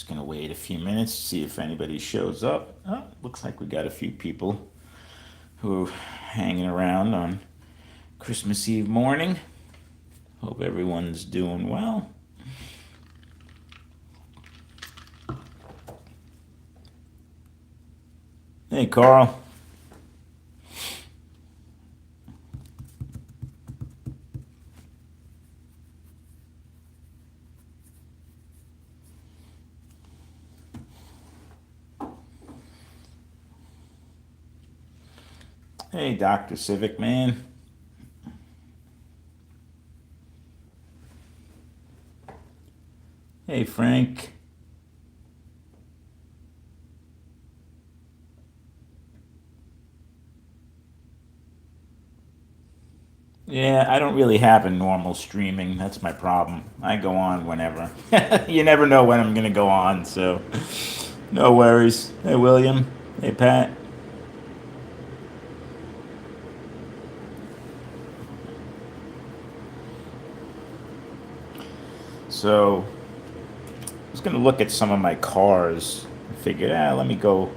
Just gonna wait a few minutes to see if anybody shows up. Oh, looks like we got a few people who are hanging around on Christmas Eve morning. Hope everyone's doing well. Hey, Carl. Hey, Dr. Civic Man. Hey, Frank. Yeah, I don't really have a normal streaming. That's my problem. I go on whenever. You never know when I'm going to go on, so no worries. Hey, William. Hey, Pat. So, I was going to look at some of my cars. I figured, let me go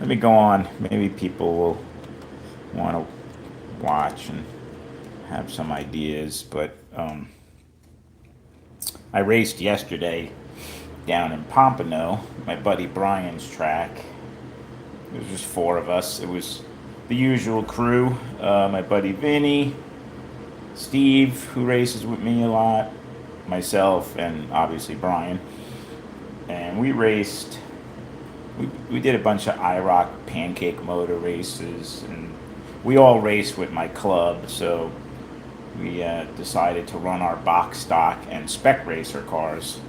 on. Maybe people will want to watch and have some ideas. But I raced yesterday down in Pompano, my buddy Brian's track. It was just four of us. It was the usual crew. My buddy Vinny, Steve, who races with me a lot, myself, and obviously Brian. And we raced. We did a bunch of IROC pancake motor races, and we all race with my club. So we decided to run our box stock and spec racer cars.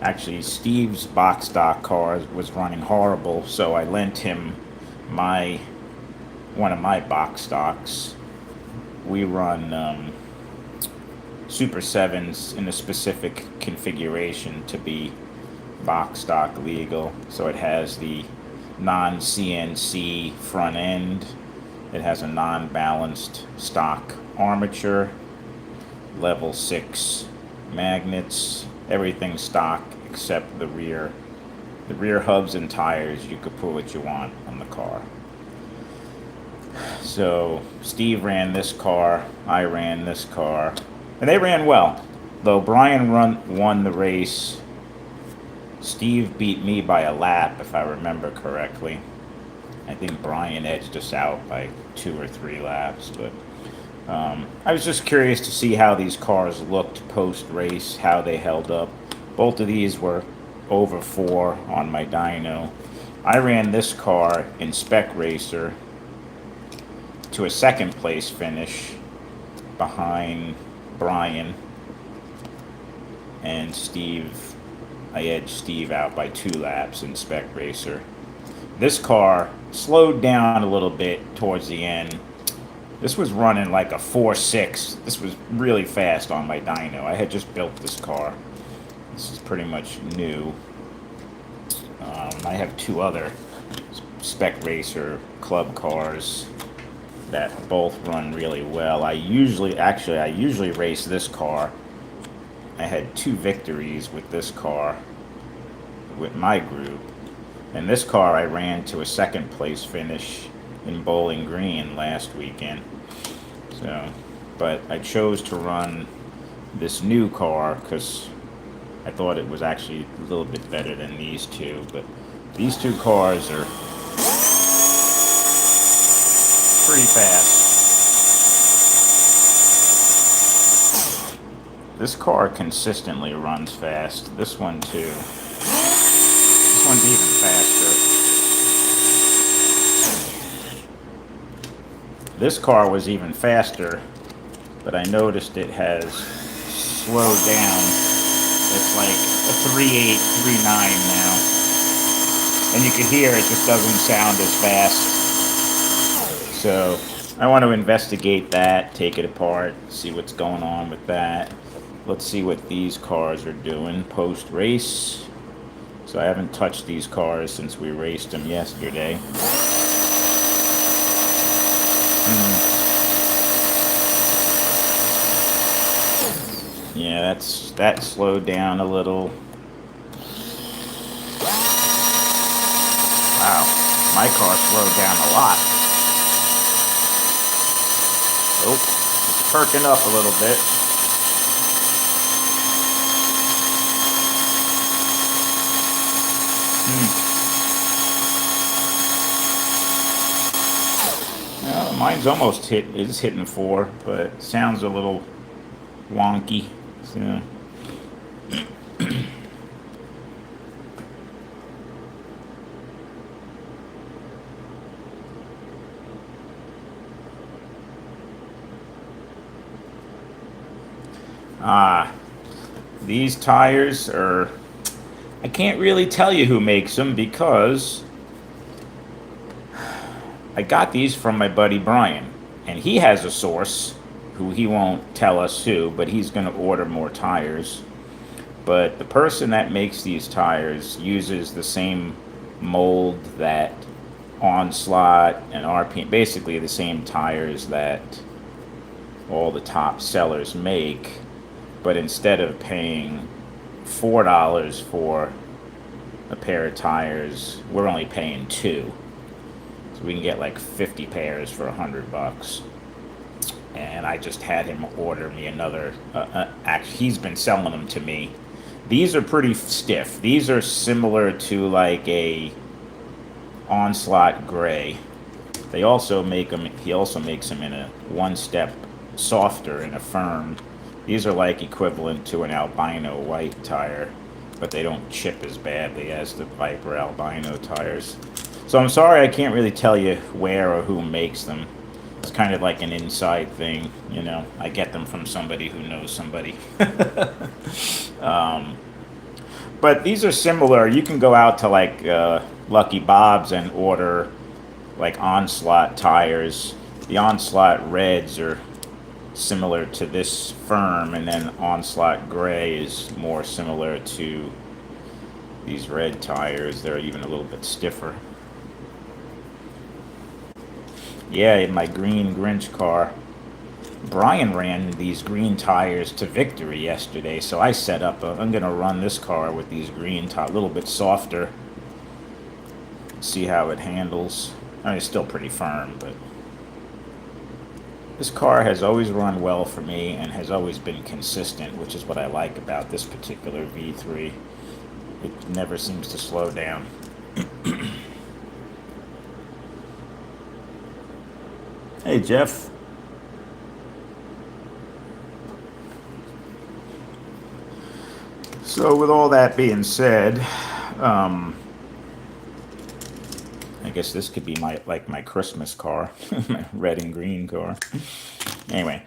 Actually, Steve's box stock car was running horrible, so I lent him my one of my box stocks. We run Super 7s in a specific configuration to be box stock legal. So it has the non-CNC front end. It has a non-balanced stock armature, level 6 magnets, everything stock except the rear. The rear hubs and tires, you could put what you want on the car. So Steve ran this car, I ran this car, and they ran well. Though Brian won the race, Steve beat me by a lap, if I remember correctly. I think Brian edged us out by 2 or 3 laps, but I was just curious to see how these cars looked post race, how they held up. Both of these were over 4 on my dyno. I ran this car in Spec Racer to a second place finish behind Brian and Steve. I edged Steve out by 2 laps in Spec Racer. This car slowed down a little bit towards the end. This was running like a 4.6. This was really fast on my dyno. I had just built this car. This is pretty much new. I have 2 other Spec Racer club cars that both run really well. I usually race this car. I had 2 victories with this car with my group. And this car I ran to a second place finish in Bowling Green last weekend. So, but I chose to run this new car because I thought it was actually a little bit better than these 2. But these 2 cars are pretty fast. This car consistently runs fast. This one too. This one's even faster. This car was even faster, but I noticed it has slowed down. It's like a 3.8, 3.9 now. And you can hear it just doesn't sound as fast. So I want to investigate that, take it apart, see what's going on with that. Let's see what these cars are doing post-race. So I haven't touched these cars since we raced them yesterday. Yeah, that slowed down a little. Wow, my car slowed down a lot. Oh, it's perking up a little bit. Well, mine's almost is hitting 4, but it sounds a little wonky. So, ah, these tires are. I can't really tell you who makes them because I got these from my buddy Brian, and he has a source who he won't tell us who, but he's going to order more tires. But the person that makes these tires uses the same mold that Onslaught and RP, basically the same tires that all the top sellers make, but instead of paying $4 for a pair of tires, we're only paying 2. So we can get like 50 pairs for $100. And I just had him order me another. Actually, he's been selling them to me. These are pretty stiff. These are similar to like a Onslaught Gray. They also make them. He also makes them in a one step softer and a firm. These are like equivalent to an albino white tire, but they don't chip as badly as the Viper albino tires. So I'm sorry I can't really tell you where or who makes them. It's kind of like an inside thing, you know. I get them from somebody who knows somebody. But these are similar. You can go out to like Lucky Bob's and order like Onslaught tires. The Onslaught Reds are similar to this firm, and then Onslaught Gray is more similar to these red tires. They're even a little bit stiffer. Yeah, in my green Grinch car. Brian ran these green tires to victory yesterday, so I set up. I'm gonna run this car with these green tires, a little bit softer. See how it handles. I mean, it's still pretty firm, but this car has always run well for me and has always been consistent, which is what I like about this particular V3. It never seems to slow down. Hey, Jeff. So, with all that being said, I guess this could be my Christmas car, my red and green car. Anyway,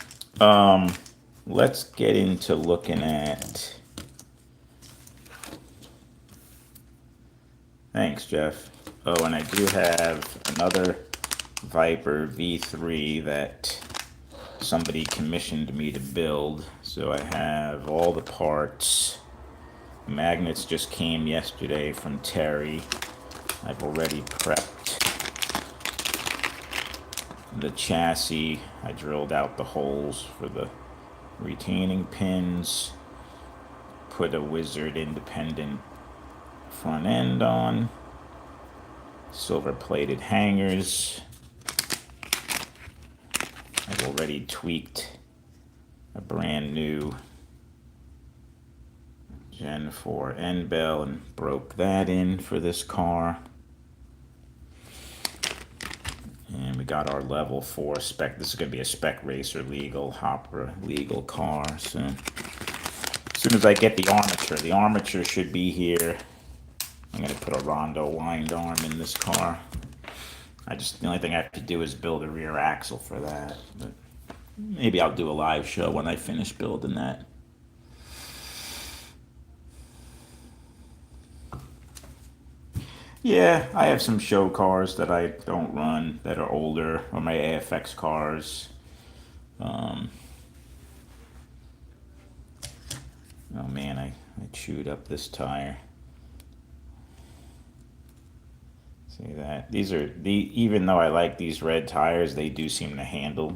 let's get into looking at. Thanks, Jeff. Oh, and I do have another Viper V3 that somebody commissioned me to build. So I have all the parts. Magnets just came yesterday from Terry. I've already prepped the chassis. I drilled out the holes for the retaining pins. Put a Wizard independent front end on. Silver plated hangers. I've already tweaked a brand new Gen 4 end bell and broke that in for this car. And we got our level 4 spec. This is going to be a spec racer legal, Hopper legal car. So as soon as I get the armature should be here. I'm going to put a Rondo wind arm in this car. The only thing I have to do is build a rear axle for that. But maybe I'll do a live show when I finish building that. Yeah, I have some show cars that I don't run that are older, or my AFX cars. Oh man, I chewed up this tire. See that? Even though I like these red tires, they do seem to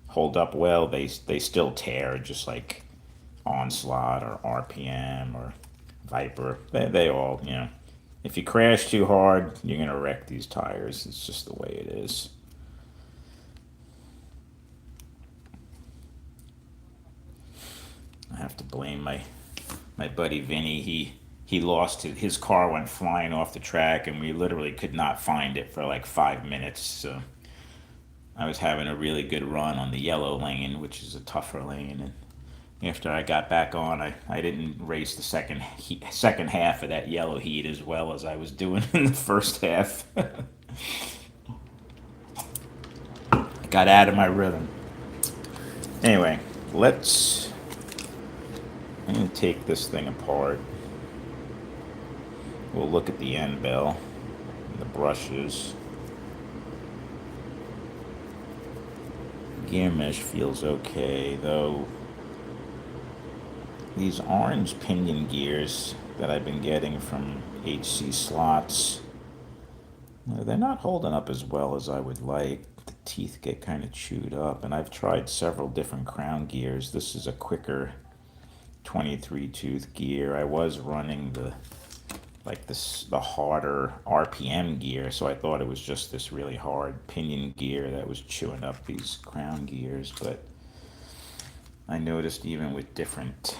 hold up well. They still tear, just like Onslaught or RPM or Viper. They all, If you crash too hard, you're going to wreck these tires. It's just the way it is. I have to blame my buddy Vinny. He lost it. His car went flying off the track, and we literally could not find it for like 5 minutes. So I was having a really good run on the yellow lane, which is a tougher lane. And after I got back on, I didn't race the second half of that yellow heat as well as I was doing in the first half. I got out of my rhythm. Anyway, I'm going to take this thing apart. We'll look at the end bell, the brushes. Gear mesh feels okay, though these orange pinion gears that I've been getting from HC Slots, they're not holding up as well as I would like. The teeth get kind of chewed up, and I've tried several different crown gears. This is a quicker 23 tooth gear. I was running the harder RPM gear, so I thought it was just this really hard pinion gear that was chewing up these crown gears. But I noticed even with different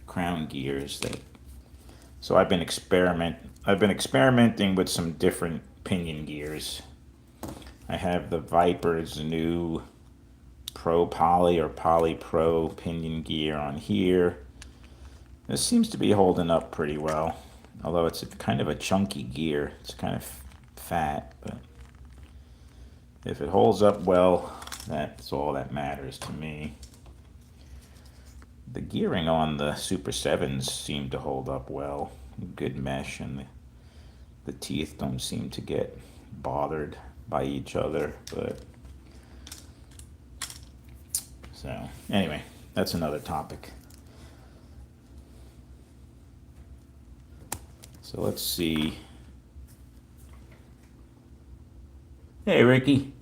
crown gears that, so I've been experimenting with some different pinion gears. I have the Viper's new Pro Poly or Poly Pro pinion gear on here. This seems to be holding up pretty well, although it's kind of a chunky gear. It's kind of fat, but if it holds up well, that's all that matters to me. The gearing on the Super 7s seem to hold up well. Good mesh, and the teeth don't seem to get bothered by each other, but so anyway, that's another topic. So let's see. Hey, Ricky.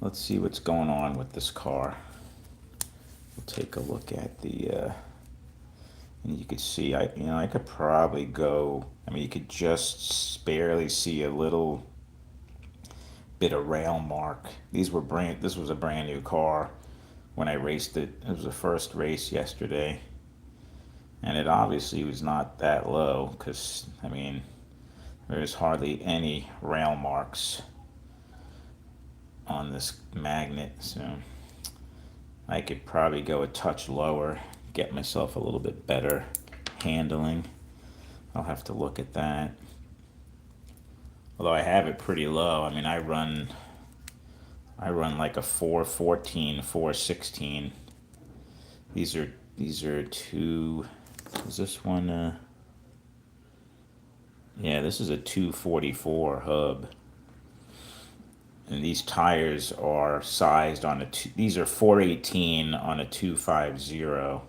Let's see what's going on with this car. We'll take a look at the, and you could see, I could probably go, you could just barely see a little bit of rail mark. This was a brand new car when I raced it. It was the first race yesterday. And it obviously was not that low because, there's hardly any rail marks on this magnet. So I could probably go a touch lower, get myself a little bit better handling. I'll have to look at that. Although I have it pretty low. I run like a 414, 416. These are two. Is this one? Yeah, this is a 244 hub. And these tires are sized on these are 418 on a 250.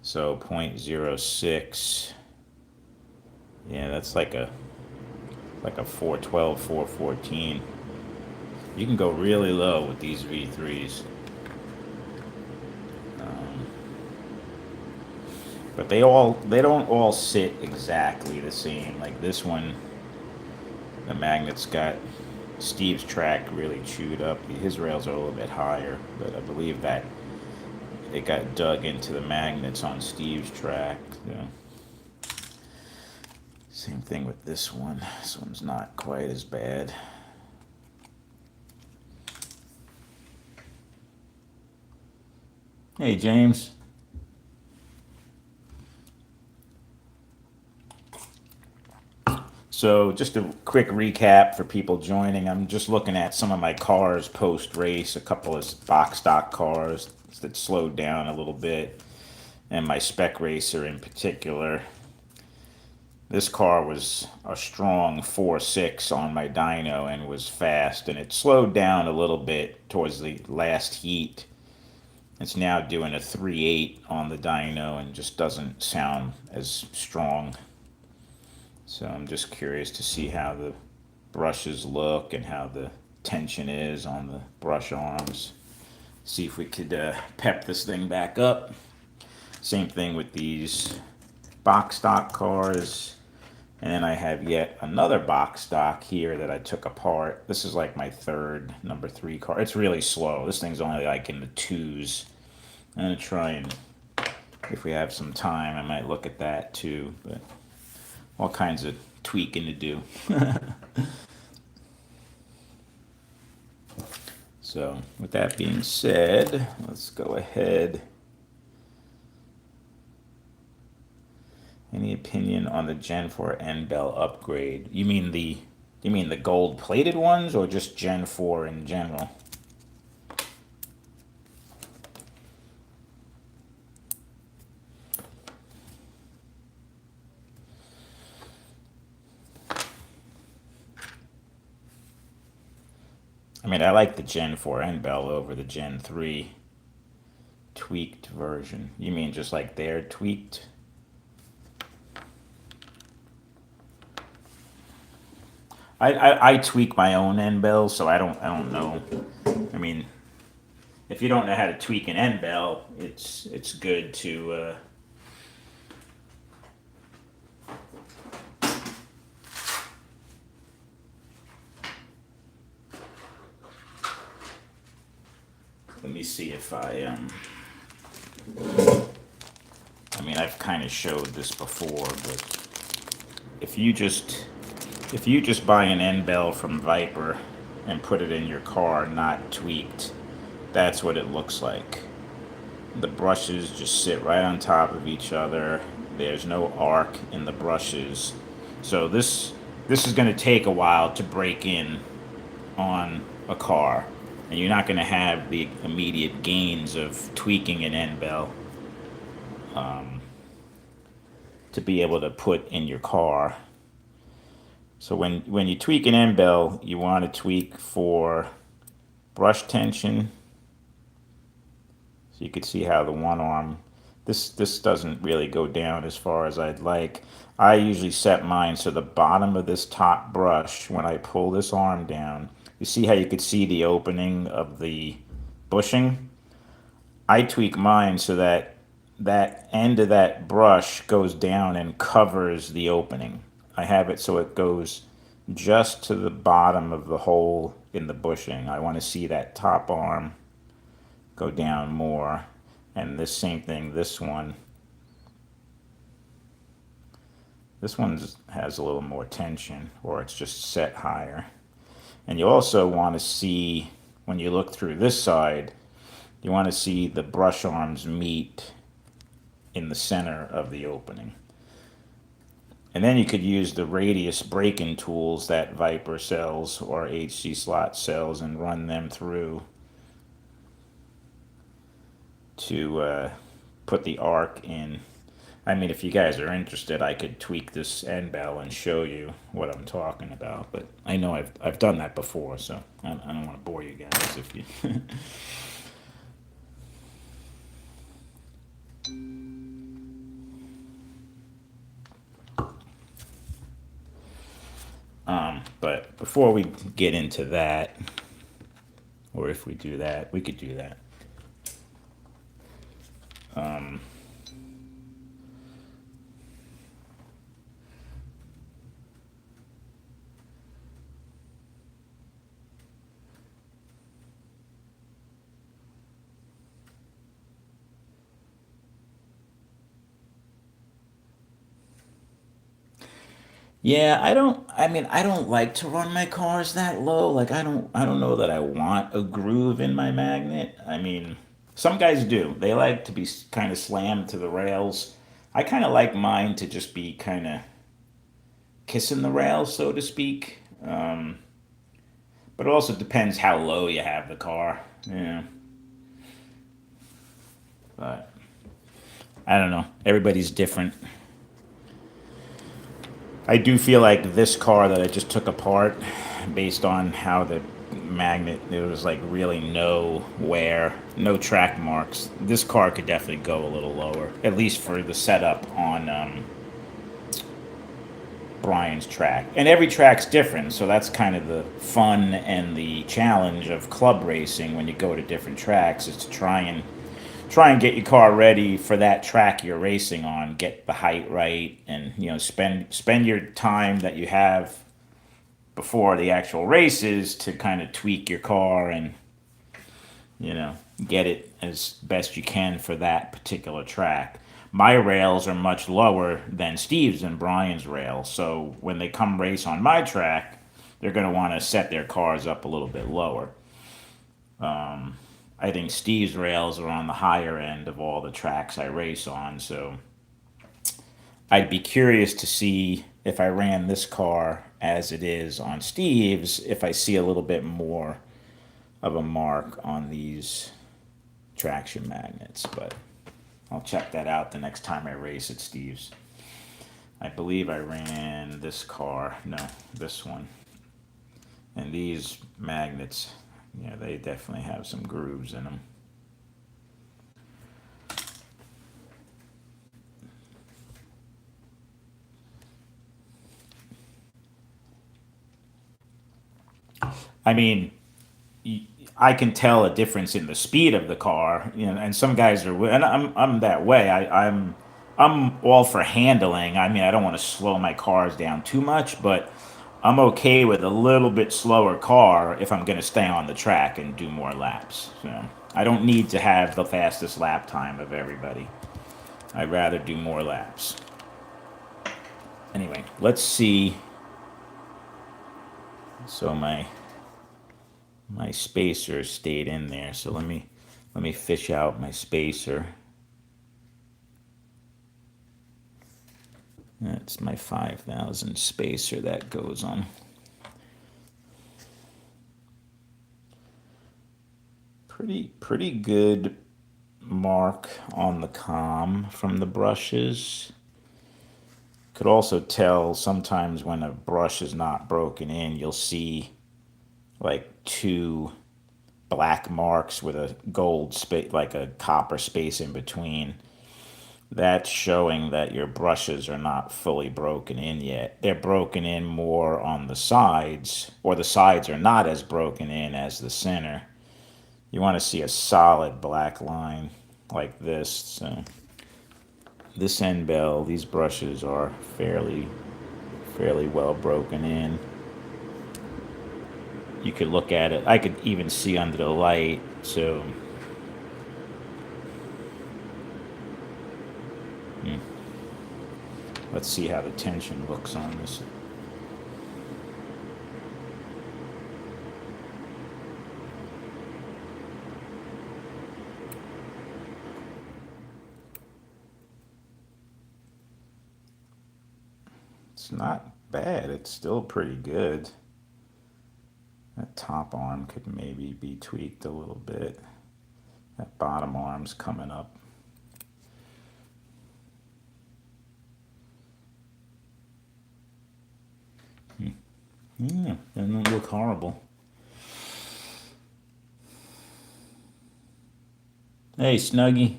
So 0.06. Yeah, that's like a 412, 414. You can go really low with these V3s. But they don't all sit exactly the same. Like this one, the magnet's got Steve's track really chewed up. His rails are a little bit higher, but I believe that it got dug into the magnets on Steve's track. Yeah. Same thing with this one. This one's not quite as bad. Hey, James. So just a quick recap for people joining. I'm just looking at some of my cars post-race, a couple of box stock cars that slowed down a little bit, and my spec racer in particular. This car was a strong 4.6 on my dyno and was fast, and it slowed down a little bit towards the last heat. It's now doing a 3.8 on the dyno and just doesn't sound as strong. So I'm just curious to see how the brushes look and how the tension is on the brush arms. See if we could pep this thing back up. Same thing with these box stock cars. And then I have yet another box stock here that I took apart. This is like my third number 3 car. It's really slow. This thing's only like in the 2s. I'm going to try and, if we have some time, I might look at that too. But all kinds of tweaking to do. So with that being said, let's go ahead. Any opinion on the Gen 4 N-Bell upgrade? You mean the gold plated ones or just Gen 4 in general? I mean, I like the Gen 4 N-Bell over the Gen 3 tweaked version. You mean just like they're tweaked? I tweak my own N-Bell, so I don't know. I mean, if you don't know how to tweak an N-Bell, it's good to let me see if I mean, I've kind of showed this before, but if you just buy an N-Bell from Viper and put it in your car not tweaked, that's what it looks like. The brushes just sit right on top of each other. There's no arc in the brushes. So this is going to take a while to break in on a car. And you're not going to have the immediate gains of tweaking an N-Bell to be able to put in your car. So when you tweak an N-Bell, you want to tweak for brush tension. So you can see how the one arm, this doesn't really go down as far as I'd like. I usually set mine so the bottom of this top brush, when I pull this arm down, you see how you could see the opening of the bushing? I tweak mine so that that end of that brush goes down and covers the opening. I have it so it goes just to the bottom of the hole in the bushing. I want to see that top arm go down more. And this same thing, this one has a little more tension, or it's just set higher. And you also want to see, when you look through this side, you want to see the brush arms meet in the center of the opening. And then you could use the radius break-in tools that Viper sells or HC Slot sells and run them through to put the arc in. I mean, if you guys are interested, I could tweak this N-Bell and show you what I'm talking about. But I know I've done that before, so I don't want to bore you guys if you. But before we get into that, or if we do that, we could do that. Yeah, I don't like to run my cars that low. Like I don't know that I want a groove in my magnet. I mean, some guys do. They like to be kind of slammed to the rails. I kind of like mine to just be kind of kissing the rails, so to speak. But it also depends how low you have the car. Yeah. But I don't know. Everybody's different. I do feel like this car that I just took apart, based on how the magnet, there was like really no wear, no track marks. This car could definitely go a little lower, at least for the setup on Brian's track. And every track's different, so that's kind of the fun and the challenge of club racing when you go to different tracks, is to try and try and get your car ready for that track you're racing on. Get the height right, and spend your time that you have before the actual races to kind of tweak your car and you know get it as best you can for that particular track. My rails are much lower than Steve's and Brian's rails, so when they come race on my track, they're going to want to set their cars up a little bit lower. I think Steve's rails are on the higher end of all the tracks I race on, so I'd be curious to see if I ran this car as it is on Steve's, if I see a little bit more of a mark on these traction magnets, but I'll check that out the next time I race at Steve's. I believe I ran this car, no, this one. And these magnets, yeah, they definitely have some grooves in them. I mean, I can tell a difference in the speed of the car, and some guys are, and I'm that way. I'm all for handling. I mean, I don't want to slow my cars down too much, but I'm okay with a little bit slower car if I'm going to stay on the track and do more laps. So I don't need to have the fastest lap time of everybody. I'd rather do more laps. Anyway, let's see. So my spacer stayed in there, so let me fish out my spacer. That's my 5,000 spacer that goes on. Pretty good mark on the com from the brushes. Could also tell sometimes when a brush is not broken in, you'll see like two black marks with a gold space, like a copper space in between. That's showing that your brushes are not fully broken in yet. They're broken in more on the sides, or the sides are not as broken in as the center. You want to see a solid black line like this. So this end bell, these brushes are fairly well broken in. You could look at it. I could even see under the light. So let's see how the tension looks on this. It's not bad. It's still pretty good. That top arm could maybe be tweaked a little bit. That bottom arm's coming up. Yeah, doesn't look horrible. Hey, Snuggy.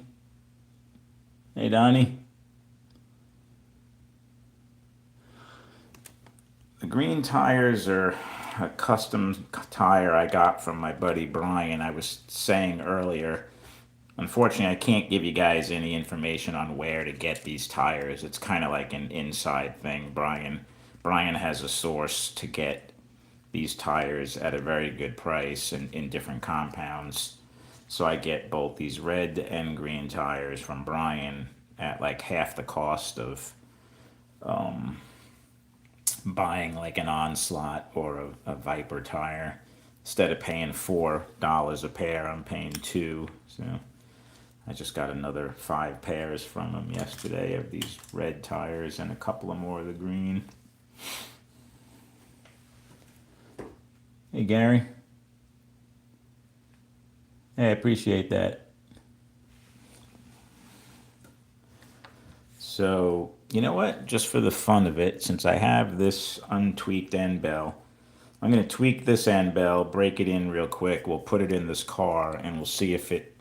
Hey, Donnie. The green tires are a custom tire I got from my buddy Brian. I was saying earlier, unfortunately, I can't give you guys any information on where to get these tires. It's kind of like an inside thing. Brian has a source to get these tires at a very good price in different compounds. So I get both these red and green tires from Brian at like half the cost of buying like an Onslaught or a Viper tire. Instead of paying $4 a pair, I'm paying two. So I just got another 5 pairs from him yesterday of these red tires and a couple of more of the green. Hey, Gary. Hey, I appreciate that. So, you know what? Just for the fun of it, since I have this untweaked end bell, I'm going to tweak this end bell, break it in real quick. We'll put it in this car, and we'll see if it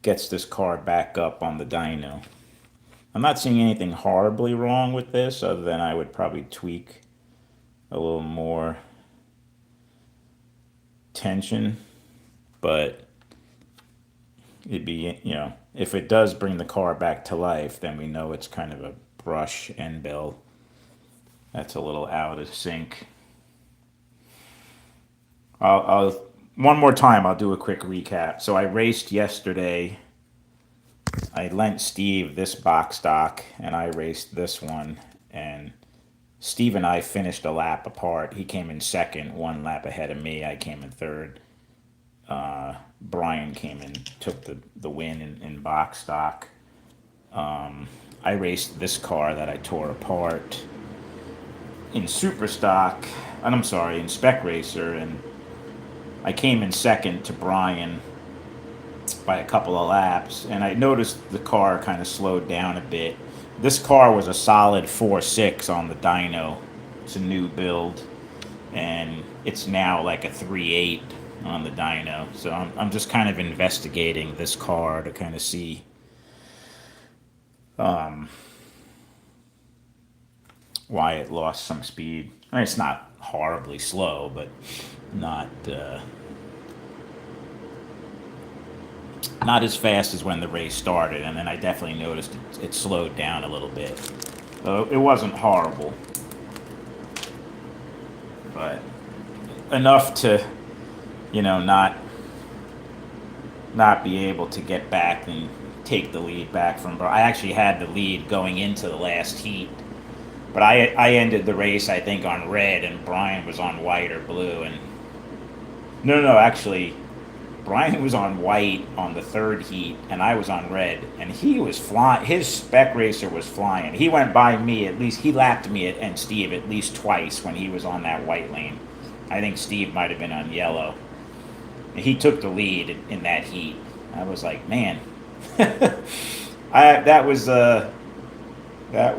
gets this car back up on the dyno. I'm not seeing anything horribly wrong with this, other than I would probably tweak a little more tension. But it'd be, if it does bring the car back to life, then we know it's kind of a brush end bill that's a little out of sync. I'll one more time. I'll do a quick recap. So I raced yesterday. I lent Steve this box stock, and I raced this one. And Steve and I finished a lap apart. He came in second, one lap ahead of me. I came in third. Brian came in, took the win in box stock. I raced this car that I tore apart in super stock, and I'm sorry, in spec racer, and I came in second to Brian by a couple of laps, and I noticed the car kind of slowed down a bit. This car was a solid 4.6 on the dyno. It's a new build, and it's now like a 3.8 on the dyno. So I'm just kind of investigating this car to kind of see why it lost some speed. I mean, it's not horribly slow, but not not as fast as when the race started. And then I definitely noticed it slowed down a little bit. So it wasn't horrible, but enough to, not be able to get back and take the lead back from. I actually had the lead going into the last heat, but I ended the race, I think, on red, and Brian was on white or blue. And no, actually, Brian was on white on the third heat, and I was on red, and he was flying. His spec racer was flying. He went by me at least. He lapped me and Steve at least twice when he was on that white lane. I think Steve might have been on yellow. He took the lead in that heat. I was like, man, that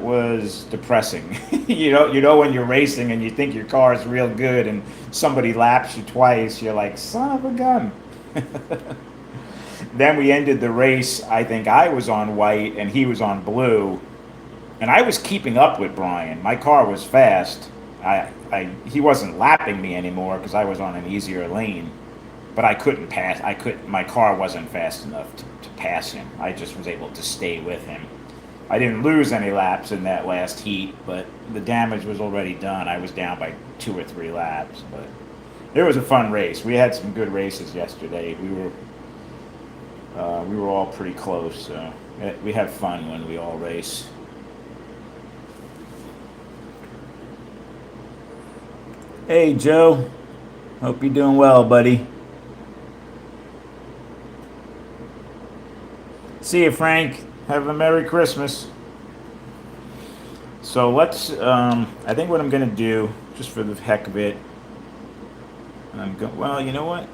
was depressing. You know when you're racing and you think your car is real good and somebody laps you twice, you're like, son of a gun. Then we ended the race. I think I was on white and he was on blue, and I was keeping up with Brian. My car was fast. He wasn't lapping me anymore because I was on an easier lane, but I couldn't pass. My car wasn't fast enough to pass him. I just was able to stay with him. I didn't lose any laps in that last heat, but the damage was already done. I was down by 2 or 3 laps, but it was a fun race. We had some good races yesterday. We were all pretty close. So we have fun when we all race. Hey, Joe. Hope you're doing well, buddy. See you, Frank. Have a Merry Christmas. So let's. I think what I'm gonna do, just for the heck of it, well, you know what?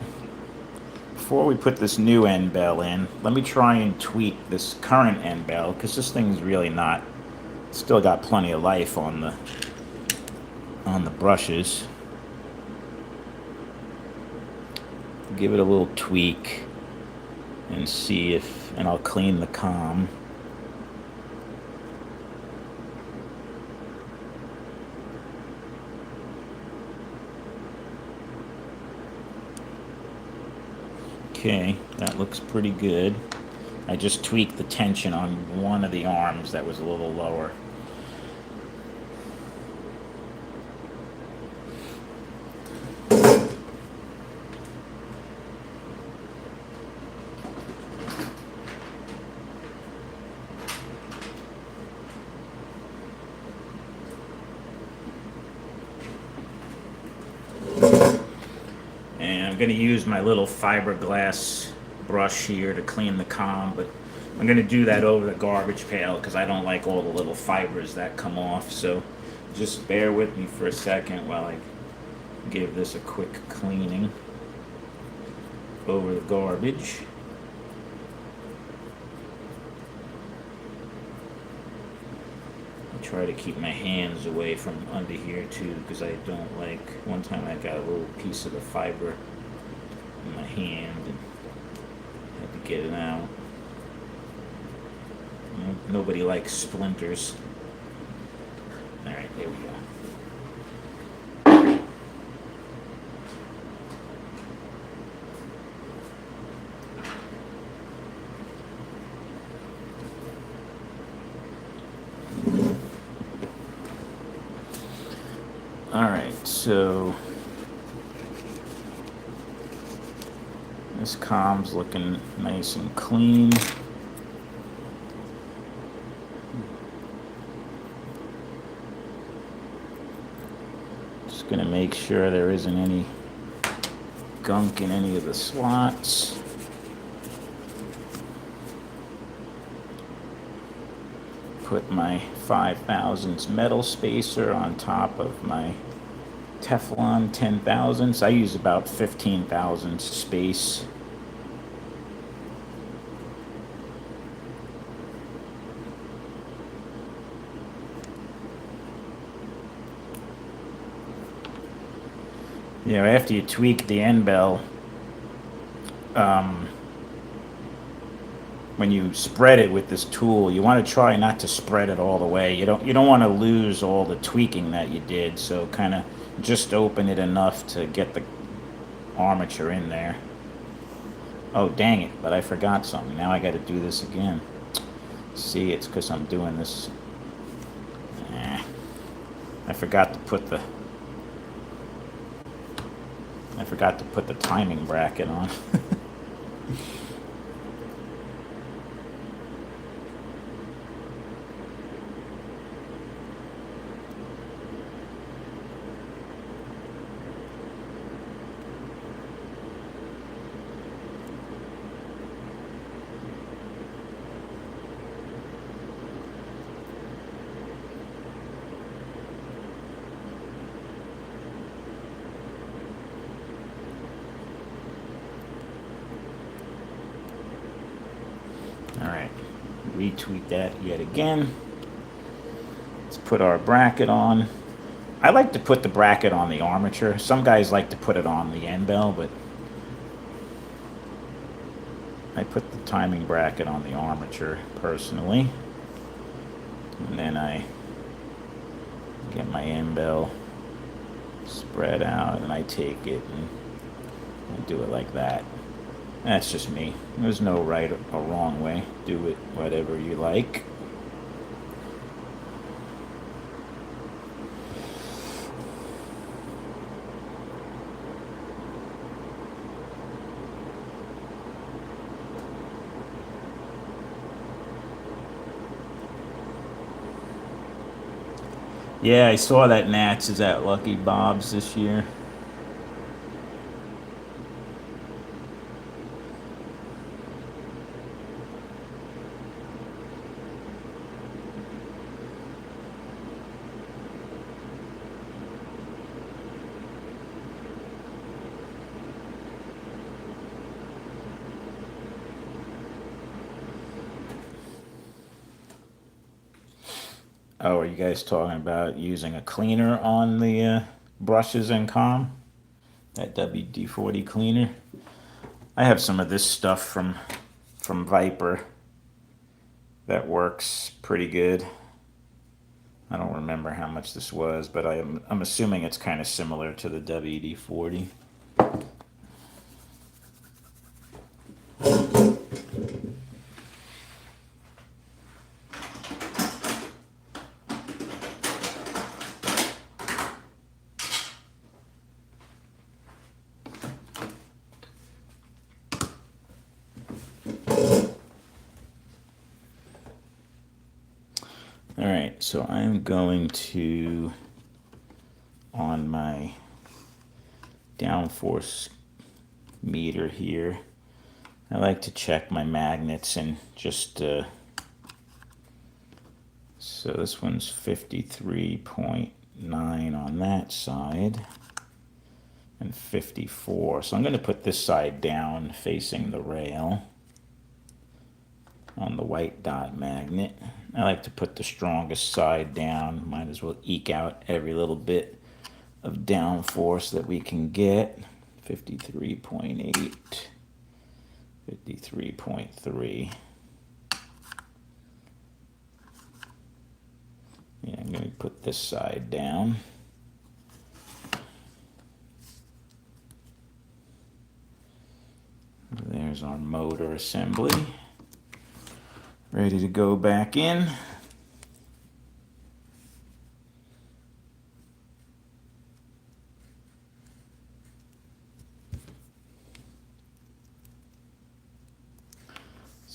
Before we put this new end bell in, let me try and tweak this current end bell, because this thing's really not. Still got plenty of life on the brushes. Give it a little tweak and see if, and I'll clean the comm. Okay, that looks pretty good. I just tweaked the tension on one of the arms that was a little lower. I'm going to use my little fiberglass brush here to clean the comm, but I'm going to do that over the garbage pail because I don't like all the little fibers that come off. So just bear with me for a second while I give this a quick cleaning over the garbage. Try to keep my hands away from under here too, because I don't like. One time I got a little piece of the fiber in my hand and had to get it out. Nobody likes splinters. All right, there we go. All right, so this comm's looking nice and clean. Just gonna make sure there isn't any gunk in any of the slots. Put my 5 thousandths metal spacer on top of my Teflon 10 thousandths. I use about 15 thousandths space. You know, after you tweak the end bell, when you spread it with this tool, you want to try not to spread it all the way. You don't want to lose all the tweaking that you did. So kind of just open it enough to get the armature in there. Oh, dang it, but I forgot something. Now I got to do this again. See, it's because I'm doing this. I forgot to put the timing bracket on. Alright, retweak that yet again. Let's put our bracket on. I like to put the bracket on the armature. Some guys like to put it on the end bell, but I put the timing bracket on the armature personally. And then I get my end bell spread out and I take it and do it like that. That's just me. There's no right or wrong way. Do it whatever you like. Yeah, I saw that Nats is at Lucky Bob's this year. Oh, are you guys talking about using a cleaner on the brushes and comb? That WD-40 cleaner? I have some of this stuff from Viper that works pretty good. I don't remember how much this was, but I'm assuming it's kind of similar to the WD-40. All right, so I'm going to, on my downforce meter here, I like to check my magnets and just, so this one's 53.9 on that side and 54. So I'm going to put this side down facing the rail on the white dot magnet. I like to put the strongest side down. Might as well eke out every little bit of downforce that we can get. 53.8, 53.3. Yeah, I'm going to put this side down. There's our motor assembly. Ready to go back in.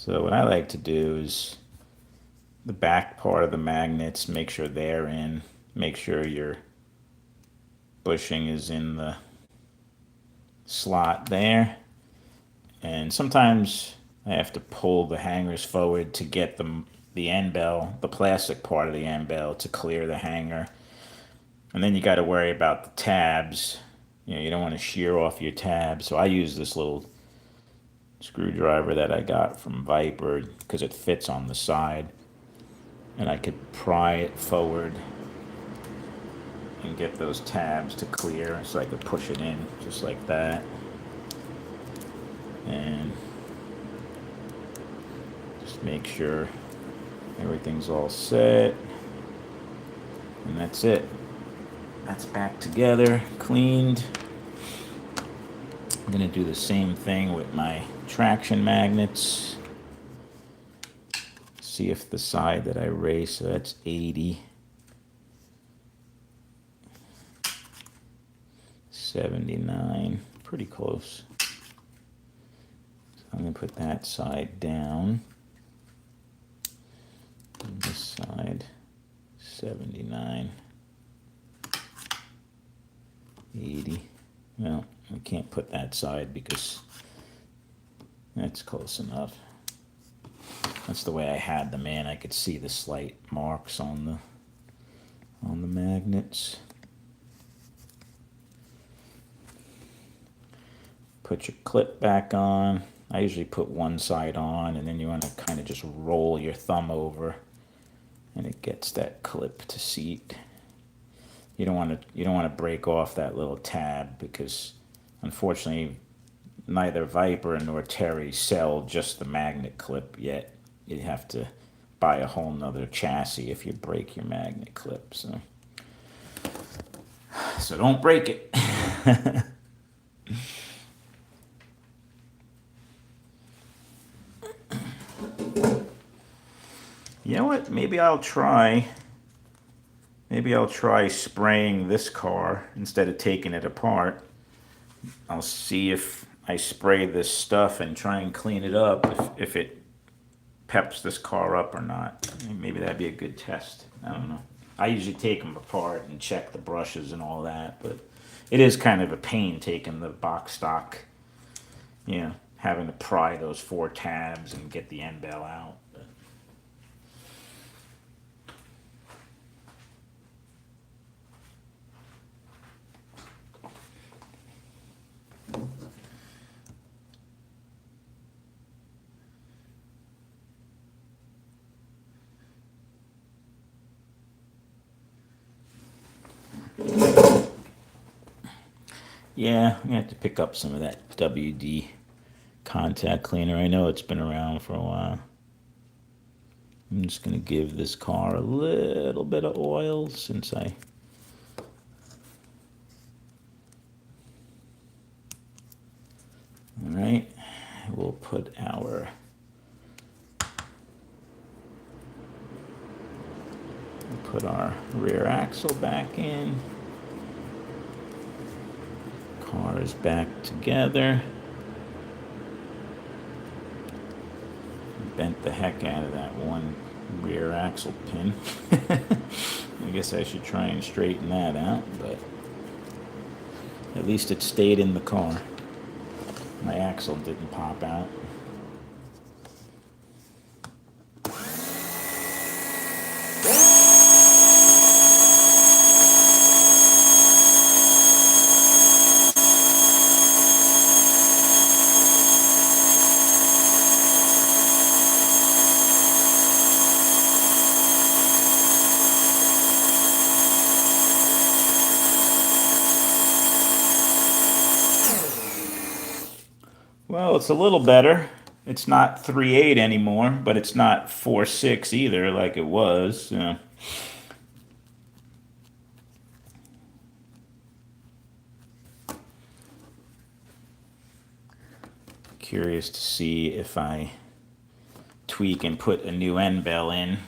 So what I like to do is the back part of the magnets, make sure they're in, make sure your bushing is in the slot there. And sometimes I have to pull the hangers forward to get the end bell, the plastic part of the end bell, to clear the hanger. And then you got to worry about the tabs. You don't want to shear off your tabs. So I use this little screwdriver that I got from Viper because it fits on the side. And I could pry it forward and get those tabs to clear so I could push it in just like that. And just make sure everything's all set. And that's it. That's back together, cleaned. I'm gonna do the same thing with my traction magnets. See if the side that I race, so that's 80. 79, pretty close. So I'm gonna put that side down. And this side, 79. 80. Well, I can't put that side because that's close enough. That's the way I had them in. I could see the slight marks on the magnets. Put your clip back on. I usually put one side on, and then you want to kind of just roll your thumb over, and it gets that clip to seat. You don't want to break off that little tab because, unfortunately, neither Viper nor Terry sell just the magnet clip yet. You have to buy a whole nother chassis if you break your magnet clip. So don't break it. You know what? Maybe I'll try spraying this car instead of taking it apart. I'll see if I spray this stuff and try and clean it up, if it peps this car up or not. Maybe that'd be a good test. I don't know. I usually take them apart and check the brushes and all that, but it is kind of a pain taking the box stock, having to pry those 4 tabs and get the end bell out. Yeah, I'm gonna have to pick up some of that WD contact cleaner. I know it's been around for a while. I'm just gonna give this car a little bit of oil since all right, we'll put our rear axle back in. Car is back together. Bent the heck out of that one rear axle pin. I guess I should try and straighten that out, but at least it stayed in the car. My axle didn't pop out. Well, it's a little better. It's not 3.8 anymore, but it's not 4.6 either like it was. Curious to see if I tweak and put a new end bell in.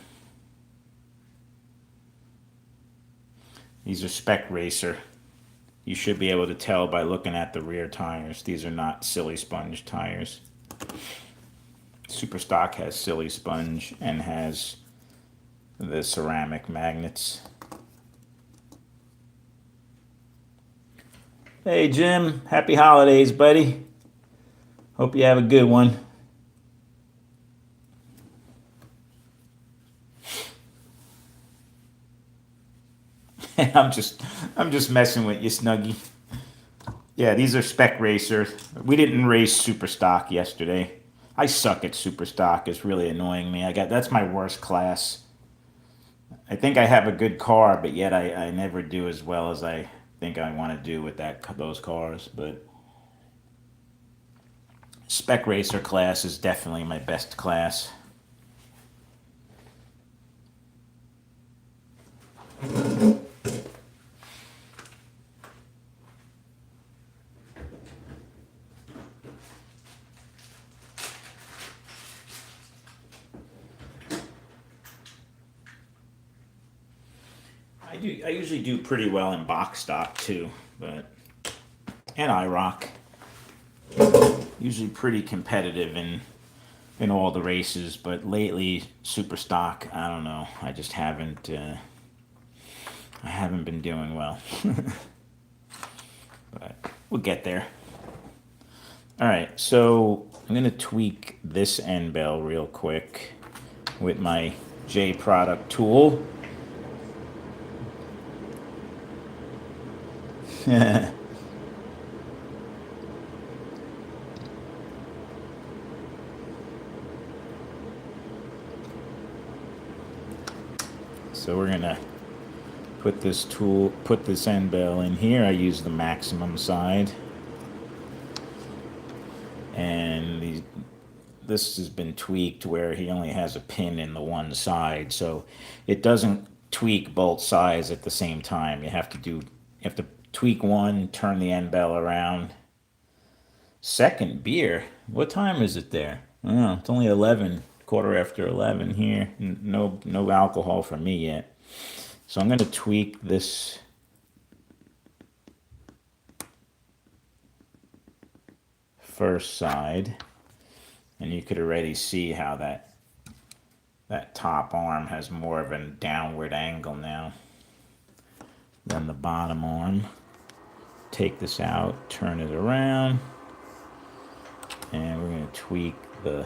These are Spec Racer. You should be able to tell by looking at the rear tires. These are not Silly Sponge tires. Superstock has Silly Sponge and has the ceramic magnets. Hey Jim, happy holidays, buddy. Hope you have a good one. I'm just I'm just messing with you, Snuggy. Yeah, these are Spec Racers. We didn't race Super Stock yesterday. I suck at Super Stock. It's really annoying me. That's my worst class. I think I have a good car, but yet I never do as well as I think I want to do with those cars. But Spec Racer class is definitely my best class. I usually do pretty well in box stock too, but and IROC. Usually pretty competitive in all the races, but lately super stock, I don't know. I haven't been doing well. But we'll get there. All right, so I'm gonna tweak this end bell real quick with my J product tool. So we're gonna put this end bell in here. I use the maximum side, and this has been tweaked where he only has a pin in the one side, so it doesn't tweak both sides at the same time. You have to tweak one, turn the end bell around. Second beer. What time is it there? Oh, it's only 11, quarter after 11 here. No alcohol for me yet. So I'm going to tweak this first side, and you could already see how that top arm has more of a downward angle now than the bottom arm. Take this out, turn it around, and we're going to tweak the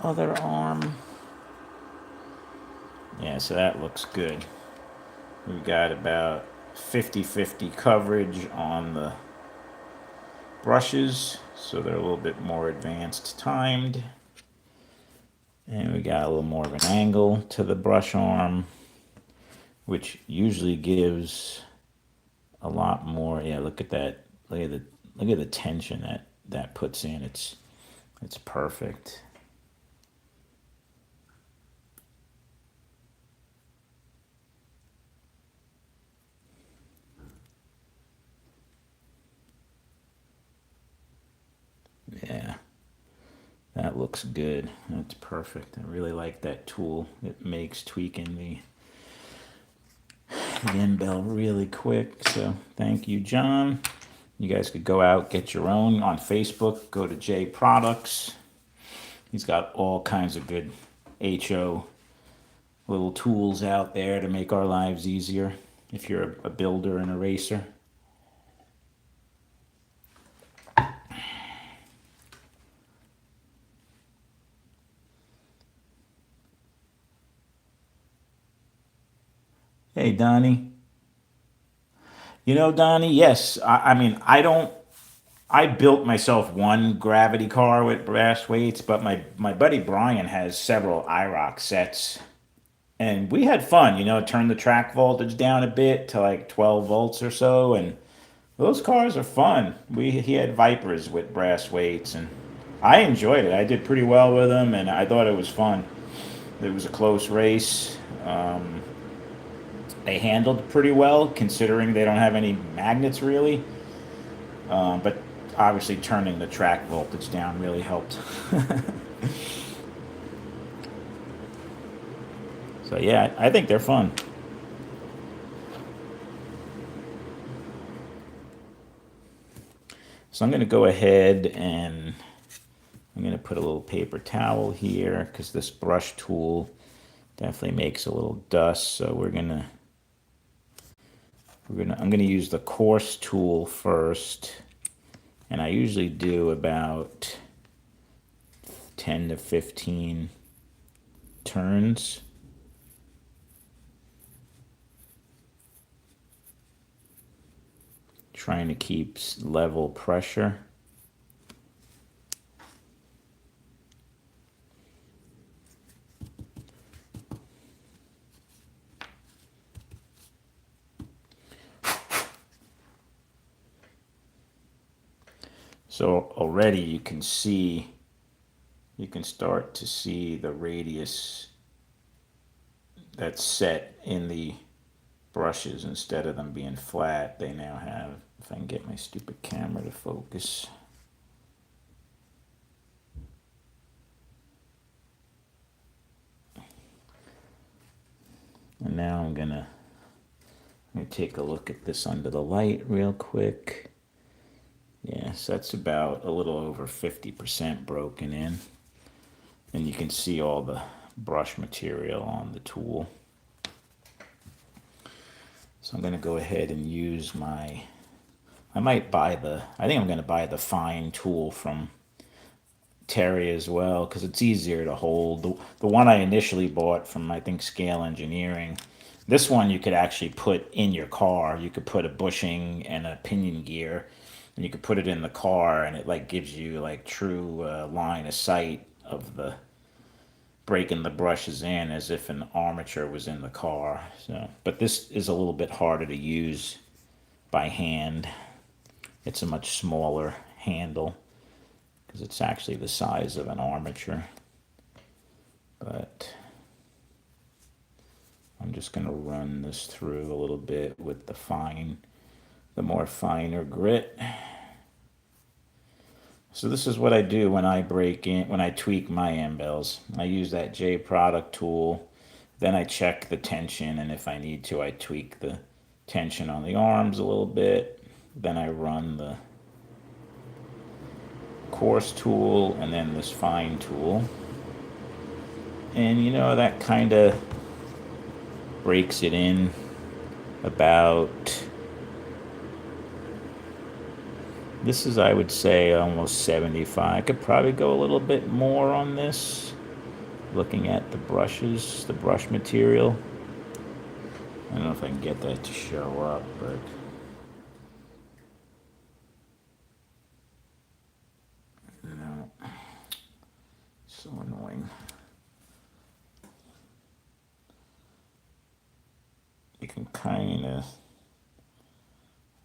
other arm. Yeah, so that looks good. We've got about 50-50 coverage on the brushes, so they're a little bit more advanced timed. And we got a little more of an angle to the brush arm, which usually gives a lot more. Yeah, look at that. Look at the tension that puts in. It's perfect. Yeah, that looks good. That's perfect. I really like that tool. It makes tweaking the end bell really quick. So thank you, John. You guys could go out, get your own on Facebook. Go to J Products. He's got all kinds of good HO little tools out there to make our lives easier if you're a builder and a racer. Hey, Donnie. You know, Donnie, yes. I mean, I built myself one gravity car with brass weights, but my buddy Brian has several IROC sets. And we had fun, turn the track voltage down a bit to like 12 volts or so. And those cars are fun. He had Vipers with brass weights, and I enjoyed it. I did pretty well with them, and I thought it was fun. It was a close race. They handled pretty well, considering they don't have any magnets really. But obviously, turning the track voltage down really helped. So yeah, I think they're fun. So I'm going to go ahead and I'm going to put a little paper towel here because this brush tool definitely makes a little dust. So I'm going to use the coarse tool first. And I usually do about 10 to 15 turns. Trying to keep level pressure. So already you can start to see the radius that's set in the brushes. Instead of them being flat, they now have, if I can get my stupid camera to focus. And now I'm gonna take a look at this under the light real quick. Yes, that's about a little over 50% broken in. And you can see all the brush material on the tool. So I'm going to go ahead and use I think I'm going to buy the fine tool from Terry as well, because it's easier to hold. The one I initially bought from, I think, Scale Engineering, this one you could actually put in your car. You could put a bushing and a pinion gear, and you could put it in the car, and it like gives you like true line of sight of the breaking the brushes in as if an armature was in the car. So, but this is a little bit harder to use by hand. It's a much smaller handle because it's actually the size of an armature. But I'm just going to run this through a little bit with the more finer grit. So this is what I do when I tweak my end bells. I use that J product tool. Then I check the tension, and if I need to, I tweak the tension on the arms a little bit. Then I run the coarse tool and then this fine tool. And that kind of breaks it in about, this is, I would say, almost 75. I could probably go a little bit more on this, looking at the brushes, the brush material. I don't know if I can get that to show up, but so annoying. You can kind of,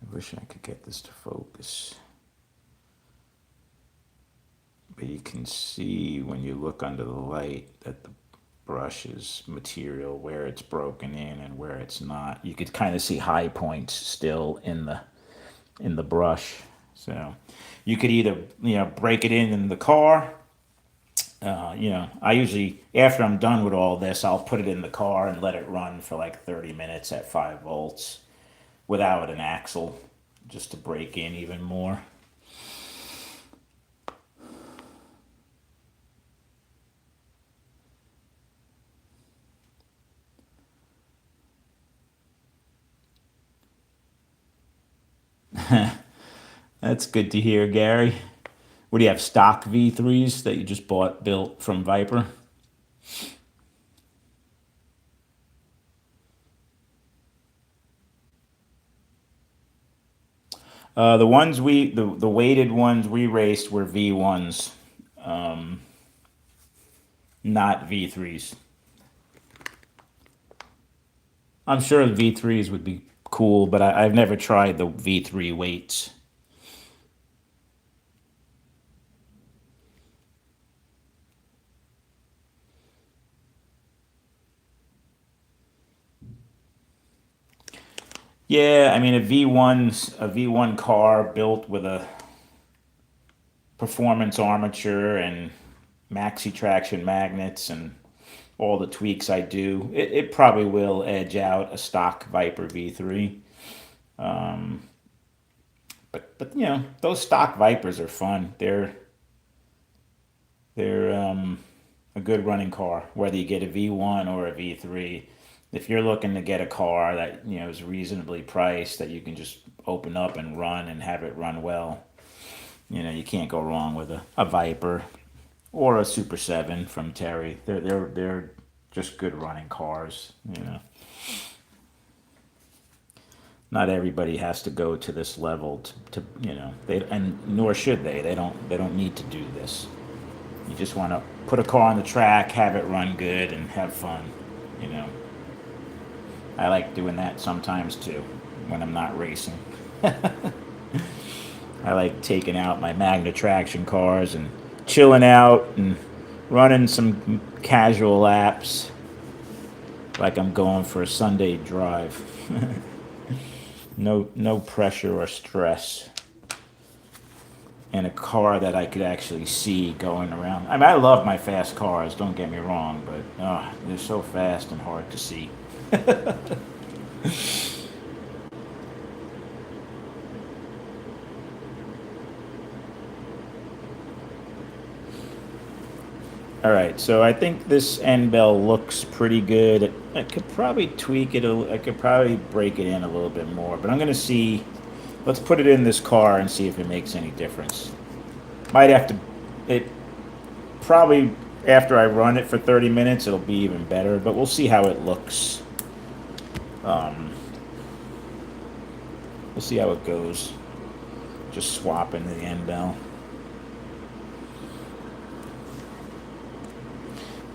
I wish I could get this to focus. But you can see when you look under the light that the brush's material, where it's broken in and where it's not. You could kind of see high points still in the brush. So you could either break it in the car. I usually, after I'm done with all this, I'll put it in the car and let it run for like 30 minutes at 5 volts without an axle, just to break in even more. That's good to hear, Gary. What do you have, stock V3s that you just built from Viper? The weighted ones we raced were V1s, not V3s. I'm sure the V3s would be cool, but I've never tried the V3 weights. Yeah, I mean a V1 car built with a performance armature and maxi traction magnets and all the tweaks I do, it probably will edge out a stock Viper V3. But you know, those stock Vipers are fun. They're a good running car, whether you get a V1 or a V3. If you're looking to get a car that you know is reasonably priced, that you can just open up and run and have it run well, you know you can't go wrong with a Viper or a Super 7 from Terry. They're just good running cars. You know, not everybody has to go to this level to you know they and nor should they. They don't need to do this. You just want to put a car on the track, have it run good, and have fun. You know, I like doing that sometimes too when I'm not racing. I like taking out my Magna Traction cars and chilling out and running some casual laps like I'm going for a Sunday drive. No pressure or stress. In a car that I could actually see going around. I mean, I love my fast cars, don't get me wrong, but they're so fast and hard to see. All right, so I think this end bell looks pretty good. I could probably tweak it. I could probably break it in a little bit more, but I'm gonna see. Let's put it in this car and see if it makes any difference. Might have to. It probably after I run it for 30 minutes, it'll be even better. But we'll see how it looks. Um, we'll see how it goes. Just swapping the end bell.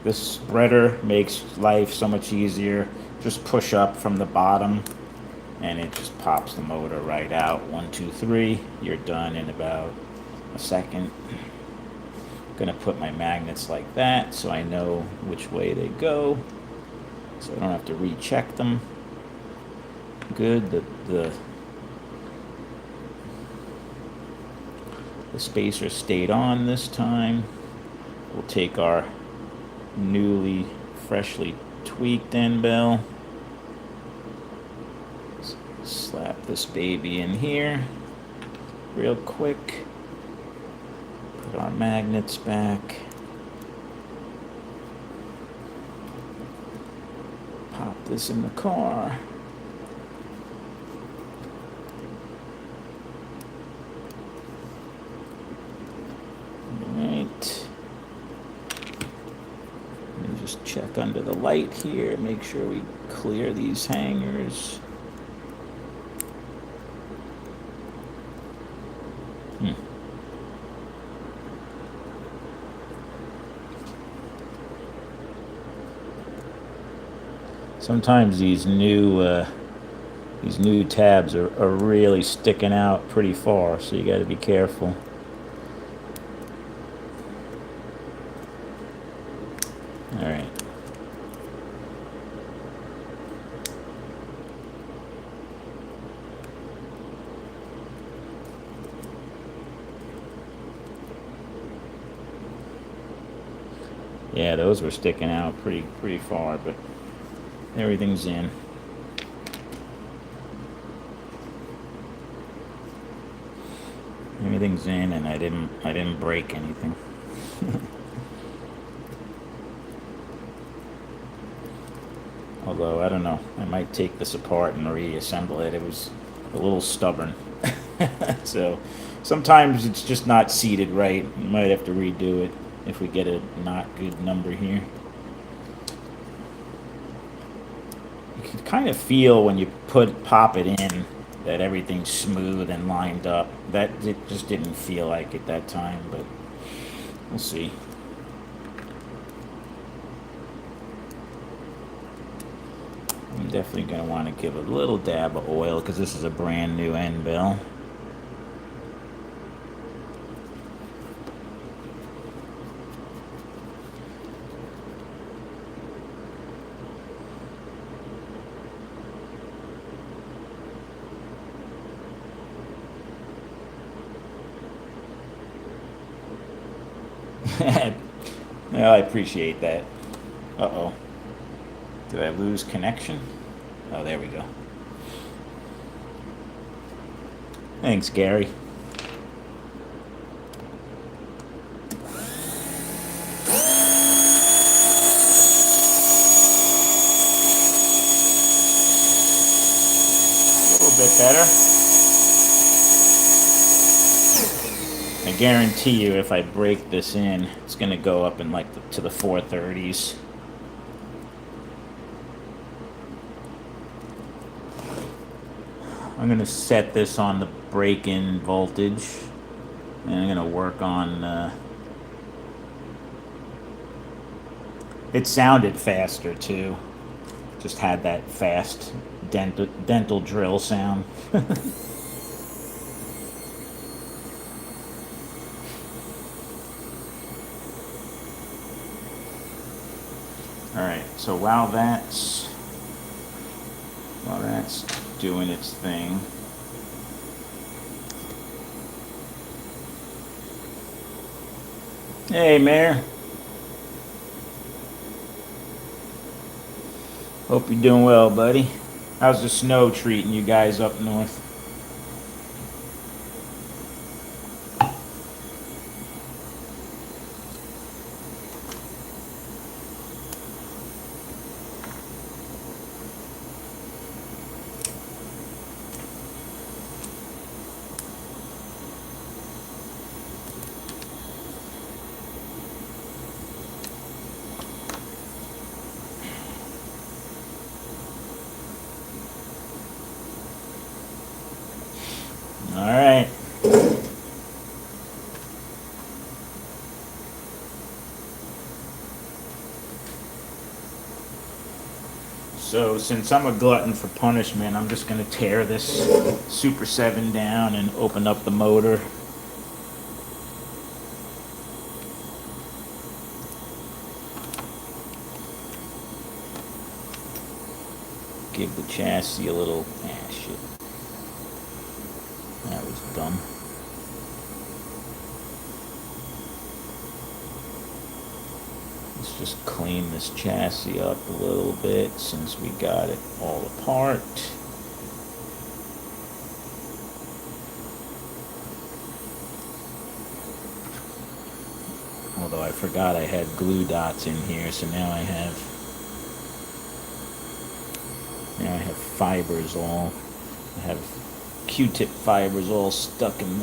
This spreader makes life so much easier. Just push up from the bottom and it just pops the motor right out. 1, 2, 3. You're done in about a second. Gonna put my magnets like that so I know which way they go, so I don't have to recheck them. Good. The spacer stayed on this time. We'll take our newly freshly tweaked end bell, slap this baby in here real quick, put our magnets back, pop this in the car. Alright, let me just check under the light here, make sure we clear these hangers. Sometimes these new tabs are really sticking out pretty far, so you got to be careful. All right. Yeah, those were sticking out pretty far, but everything's in. Everything's in, and I didn't break anything. Although I don't know, I might take this apart and reassemble it. It was a little stubborn. So sometimes it's just not seated right. You might have to redo it if we get a not good number here. You can kind of feel when you pop it in that everything's smooth and lined up. That it just didn't feel like it that time, but we'll see. I'm definitely going to want to give a little dab of oil because this is a brand new end bell. Well, I appreciate that. Uh-oh. Did I lose connection? Oh, there we go. Thanks, Gary. A little bit better. I guarantee you, if I break this in, it's gonna go up in like to the 430s. I'm gonna set this on the break-in voltage, and I'm gonna work on. It sounded faster too. Just had that fast dental drill sound. All right. So while that's doing its thing. Hey, Mayor. Hope you're doing well, buddy. How's the snow treating you guys up north? All right. So since I'm a glutton for punishment, I'm just going to tear this Super 7 down and open up the motor. Give the chassis a little... Ah, shit. That was dumb. Let's just clean this chassis up a little bit since we got it all apart. Although I forgot I had glue dots in here, so now I have fibers all. I have Q-tip fibers all stuck in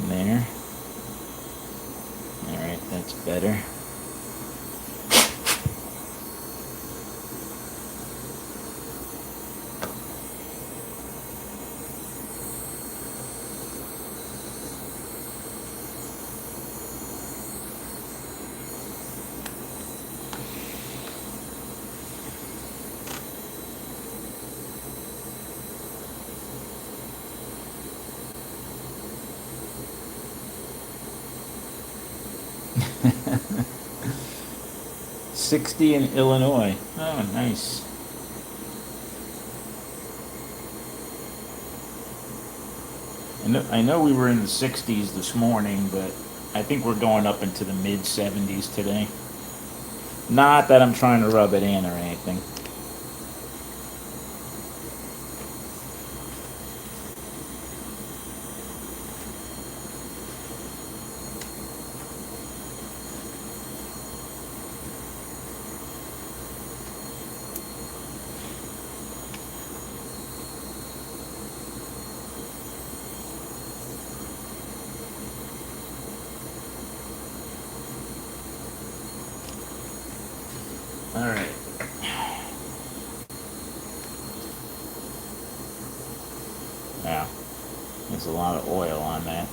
there. Alright, that's better. '60 in Illinois. Oh, nice. I know we were in the 60s this morning, but I think we're going up into the mid 70s today. Not that I'm trying to rub it in or anything. All right. Yeah, there's a lot of oil on that.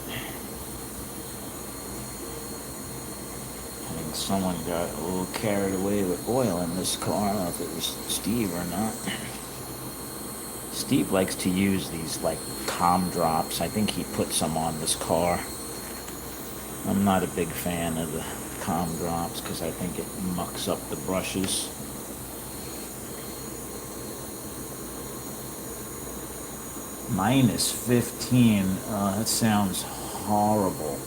I think someone got a little carried away with oil in this car. I don't know if it was Steve or not. Steve likes to use these like calm drops. I think he put some on this car. I'm not a big fan of the calm drops because I think it mucks up the brushes. Minus 15. That sounds horrible.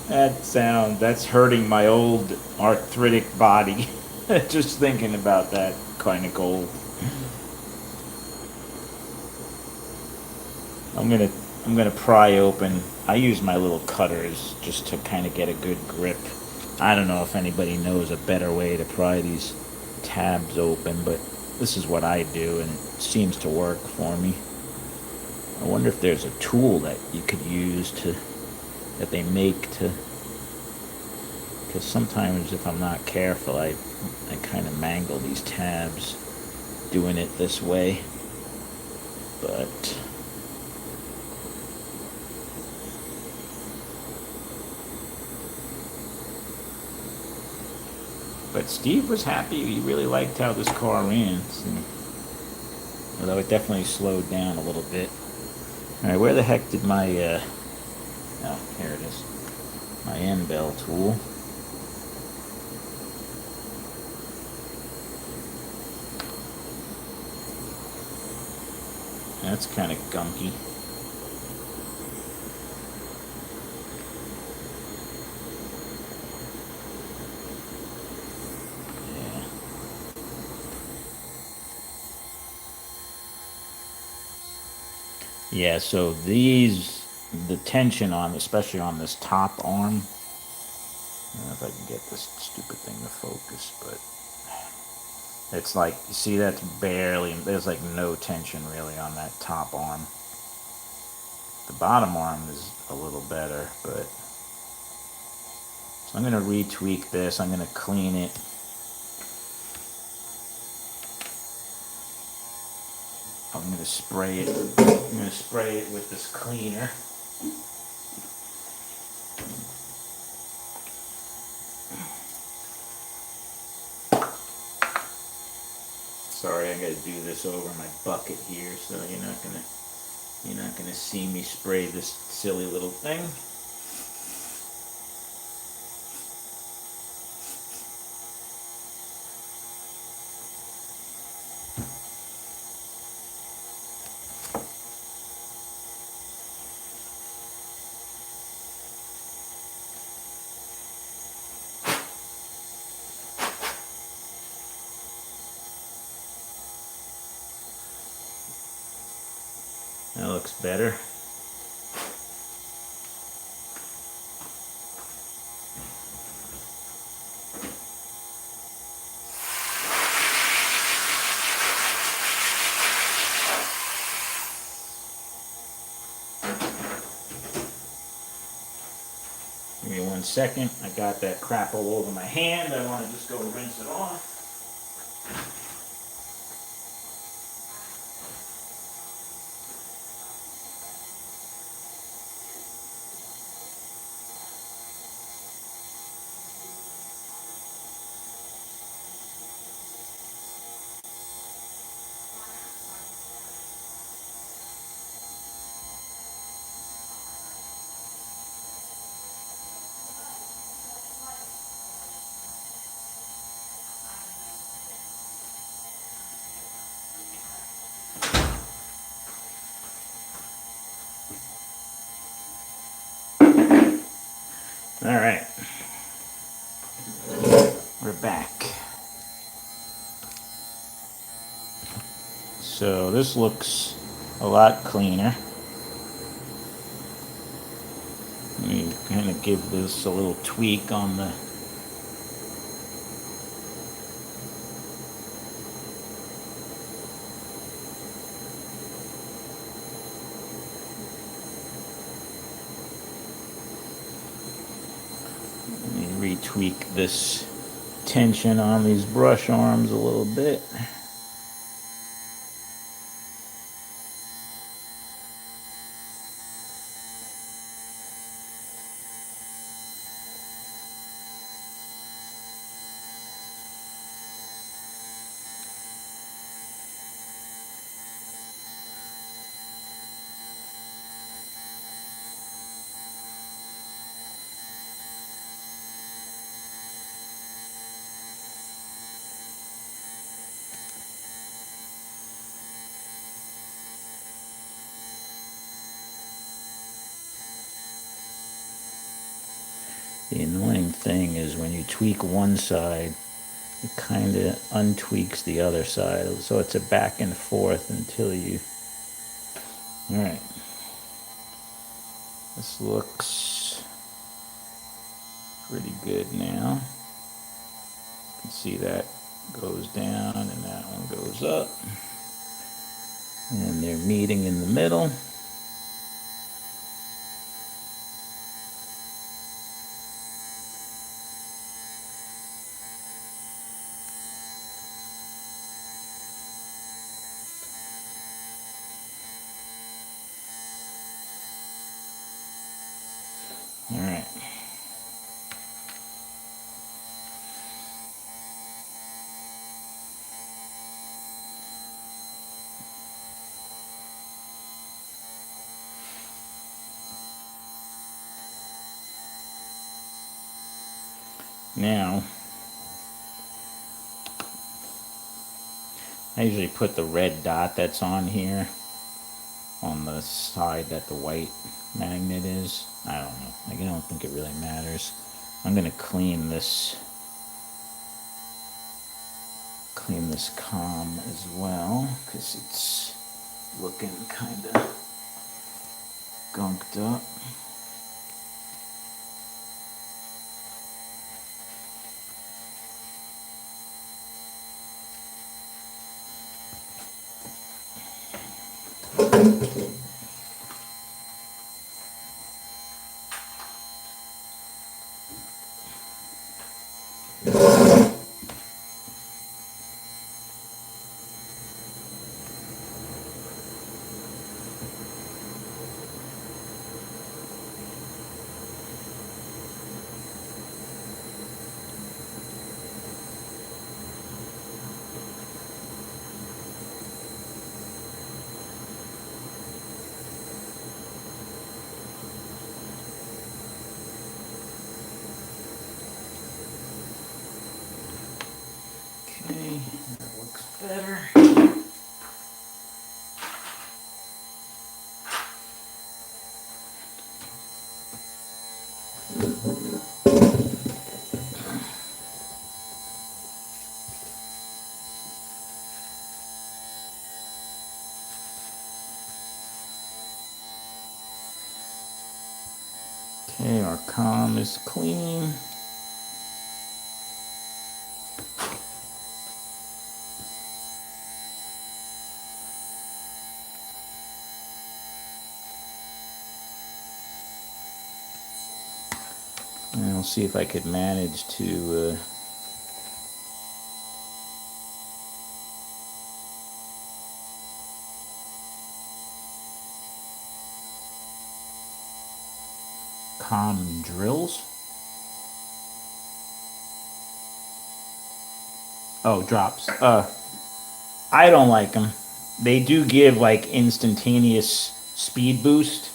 That's hurting my old arthritic body. Just thinking about that kind of cold. I'm gonna I'm gonna pry open. I use my little cutters just to kind of get a good grip. I don't know if anybody knows a better way to pry these tabs open, but this is what I do, and it seems to work for me. I wonder if there's a tool that you could use to that they make to, because sometimes if I'm not careful, I kind of mangle these tabs doing it this way, but Steve was happy. He really liked how this car ran, so, although it definitely slowed down a little bit. All right, where the heck did my oh, here it is, my M-Bell tool. That's kind of gunky. Yeah, so the tension on, especially on this top arm, I don't know if I can get this stupid thing to focus, but it's like, you see that's barely, there's like no tension really on that top arm. The bottom arm is a little better, but, so I'm going to retweak this, I'm going to clean it. I'm going to spray it, with this cleaner. Sorry, I gotta do this over my bucket here, so you're not gonna see me spray this silly little thing. That looks better. Give me 1 second. I got that crap all over my hand. I want to just go rinse it off. All right, we're back. So this looks a lot cleaner. Let me kind of give this a little tweak on the retweak this tension on these brush arms a little bit. The annoying thing is when you tweak one side, it kind of untweaks the other side, so it's a back and forth until you. All right, this looks pretty good now. You can see that goes down and that one goes up, and they're meeting in the middle. All right. Now, I usually put the red dot that's on here on the side that the white magnet is. I don't know. I don't think it really matters. I'm gonna clean this comm as well because it's looking kind of gunked up. Okay, that looks better. Okay, our comm is clean. And I'll see if I could manage to comm drills. Oh, drops. I don't like them. They do give like instantaneous speed boost,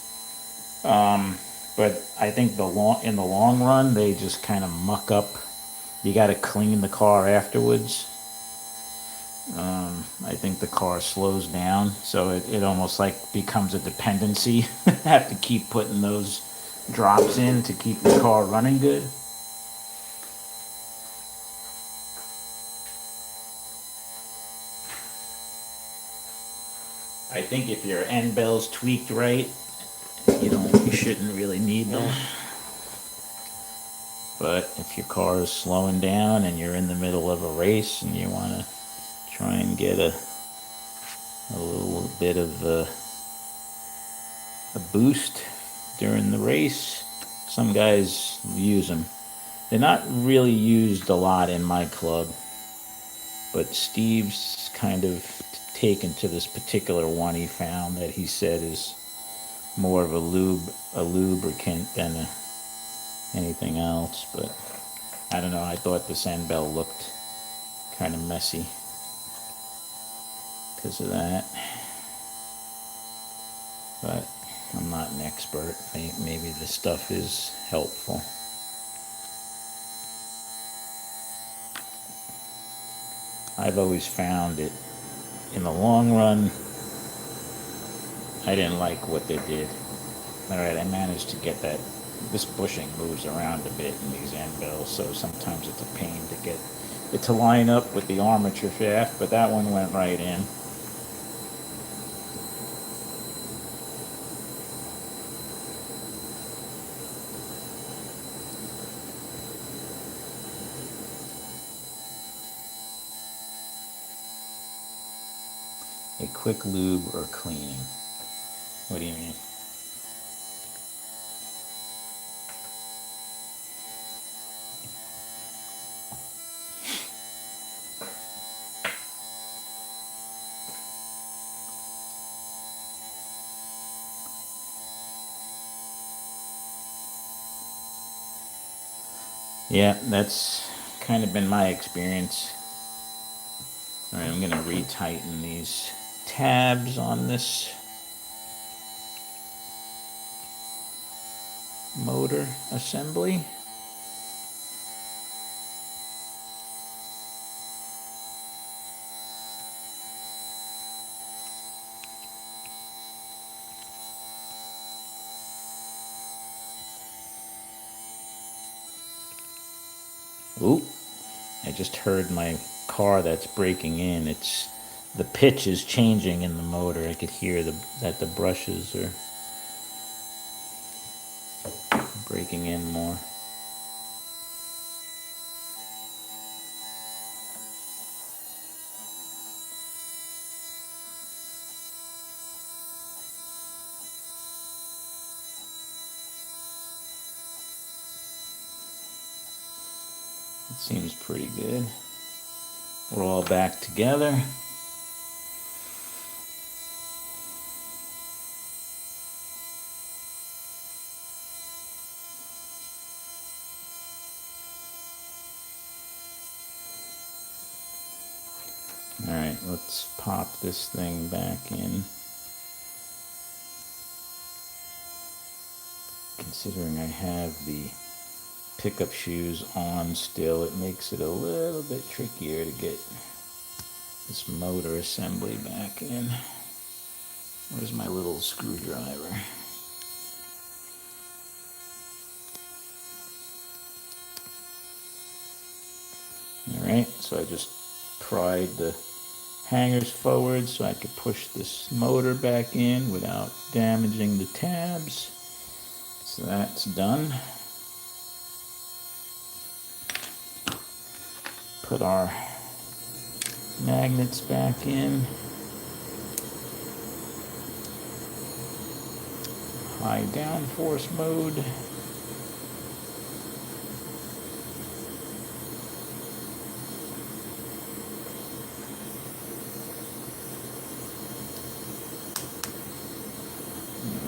but I think in the long run they just kind of muck up. You got to clean the car afterwards. I think the car slows down, so it almost like becomes a dependency. Have to keep putting those drops in to keep the car running good. I think if your end bell's tweaked right, you shouldn't really need them. But if your car is slowing down and you're in the middle of a race and you want to try and get a little bit of a boost during the race, some guys use them. They're not really used a lot in my club, but Steve's kind of taken to this particular one he found that he said is more of a lubricant than anything else. But I don't know, I thought this end bell looked kind of messy because of that, but I'm not an expert. Maybe the stuff is helpful. I've always found it in the long run, I didn't like what they did. Alright, I managed to get that. This bushing moves around a bit in these end bells, so sometimes it's a pain to get it to line up with the armature shaft, but that one went right in. A quick lube or cleaning? What do you mean? Yeah, that's kind of been my experience. All right, I'm going to retighten these tabs on this motor assembly. Ooh, I just heard my car that's breaking in. It's the pitch is changing in the motor. I could hear that the brushes are breaking in more. It seems pretty good. We're all back together. All right, let's pop this thing back in. Considering I have the pickup shoes on still, it makes it a little bit trickier to get this motor assembly back in. Where's my little screwdriver? All right, so I just pried the hangers forward so I could push this motor back in without damaging the tabs. So that's done. Put our magnets back in. High downforce mode.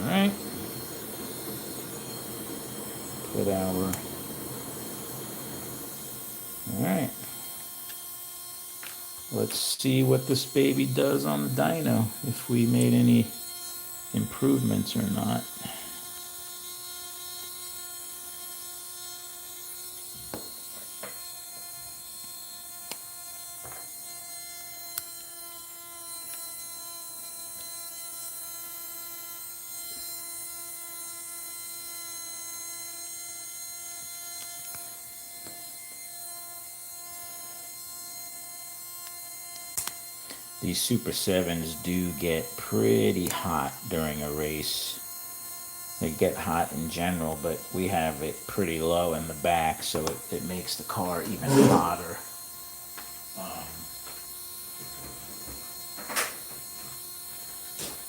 Alright. Put our... Alright. Let's see what this baby does on the dyno, if we made any improvements or not. These Super 7s do get pretty hot during a race. They get hot in general, but we have it pretty low in the back, so it makes the car even hotter.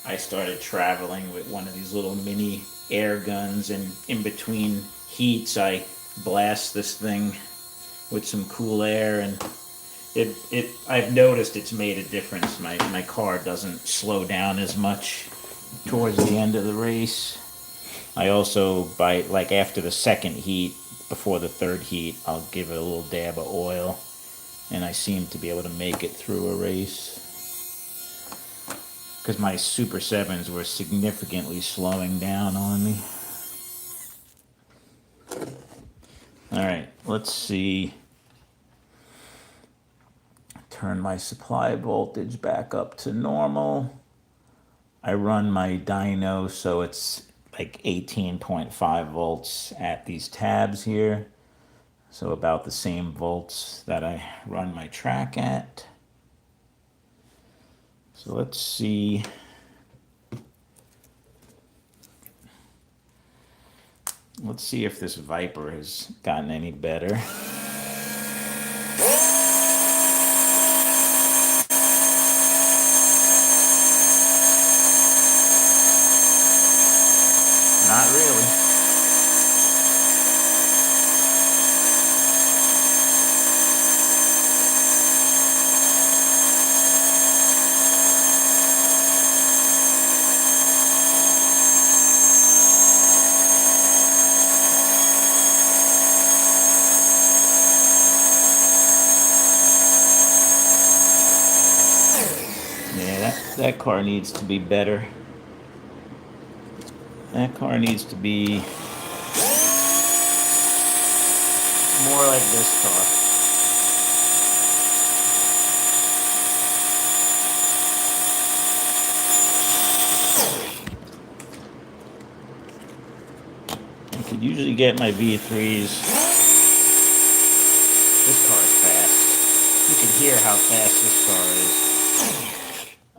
I started traveling with one of these little mini air guns, and in between heats I blast this thing with some cool air, and I've noticed it's made a difference. My car doesn't slow down as much towards the end of the race. I also, after the second heat, before the third heat, I'll give it a little dab of oil, and I seem to be able to make it through a race. Because my Super 7s were significantly slowing down on me. Alright, let's see. Turn my supply voltage back up to normal. I run my dyno so it's like 18.5 volts at these tabs here. So about the same volts that I run my track at. So let's see. Let's see if this Viper has gotten any better. Not really. Yeah, that car needs to be better. That car needs to be more like this car. I could usually get my V3s. This car is fast. You can hear how fast this car is.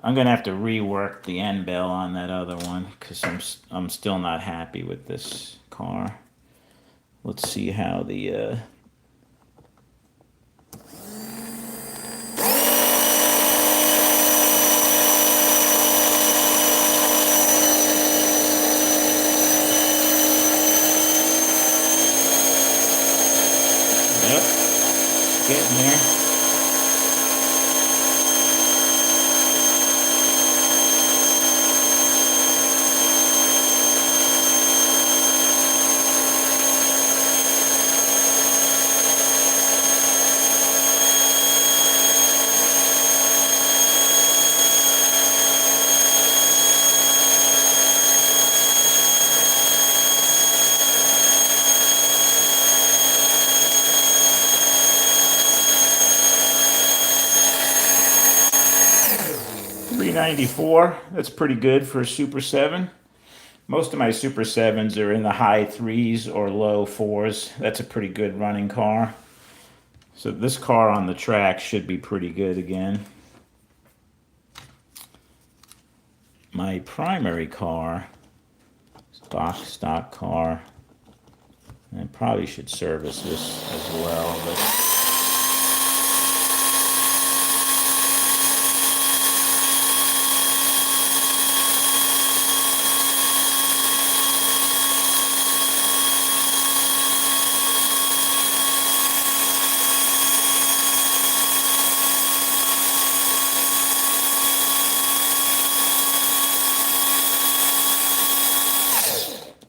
I'm gonna have to rework the end bell on that other one because I'm still not happy with this car. Let's see how the yep, getting there. $394. That's pretty good for a Super 7. Most of my Super 7s are in the high 3s or low 4s. That's a pretty good running car. So this car on the track should be pretty good again. My primary car, stock car, I probably should service this as well, but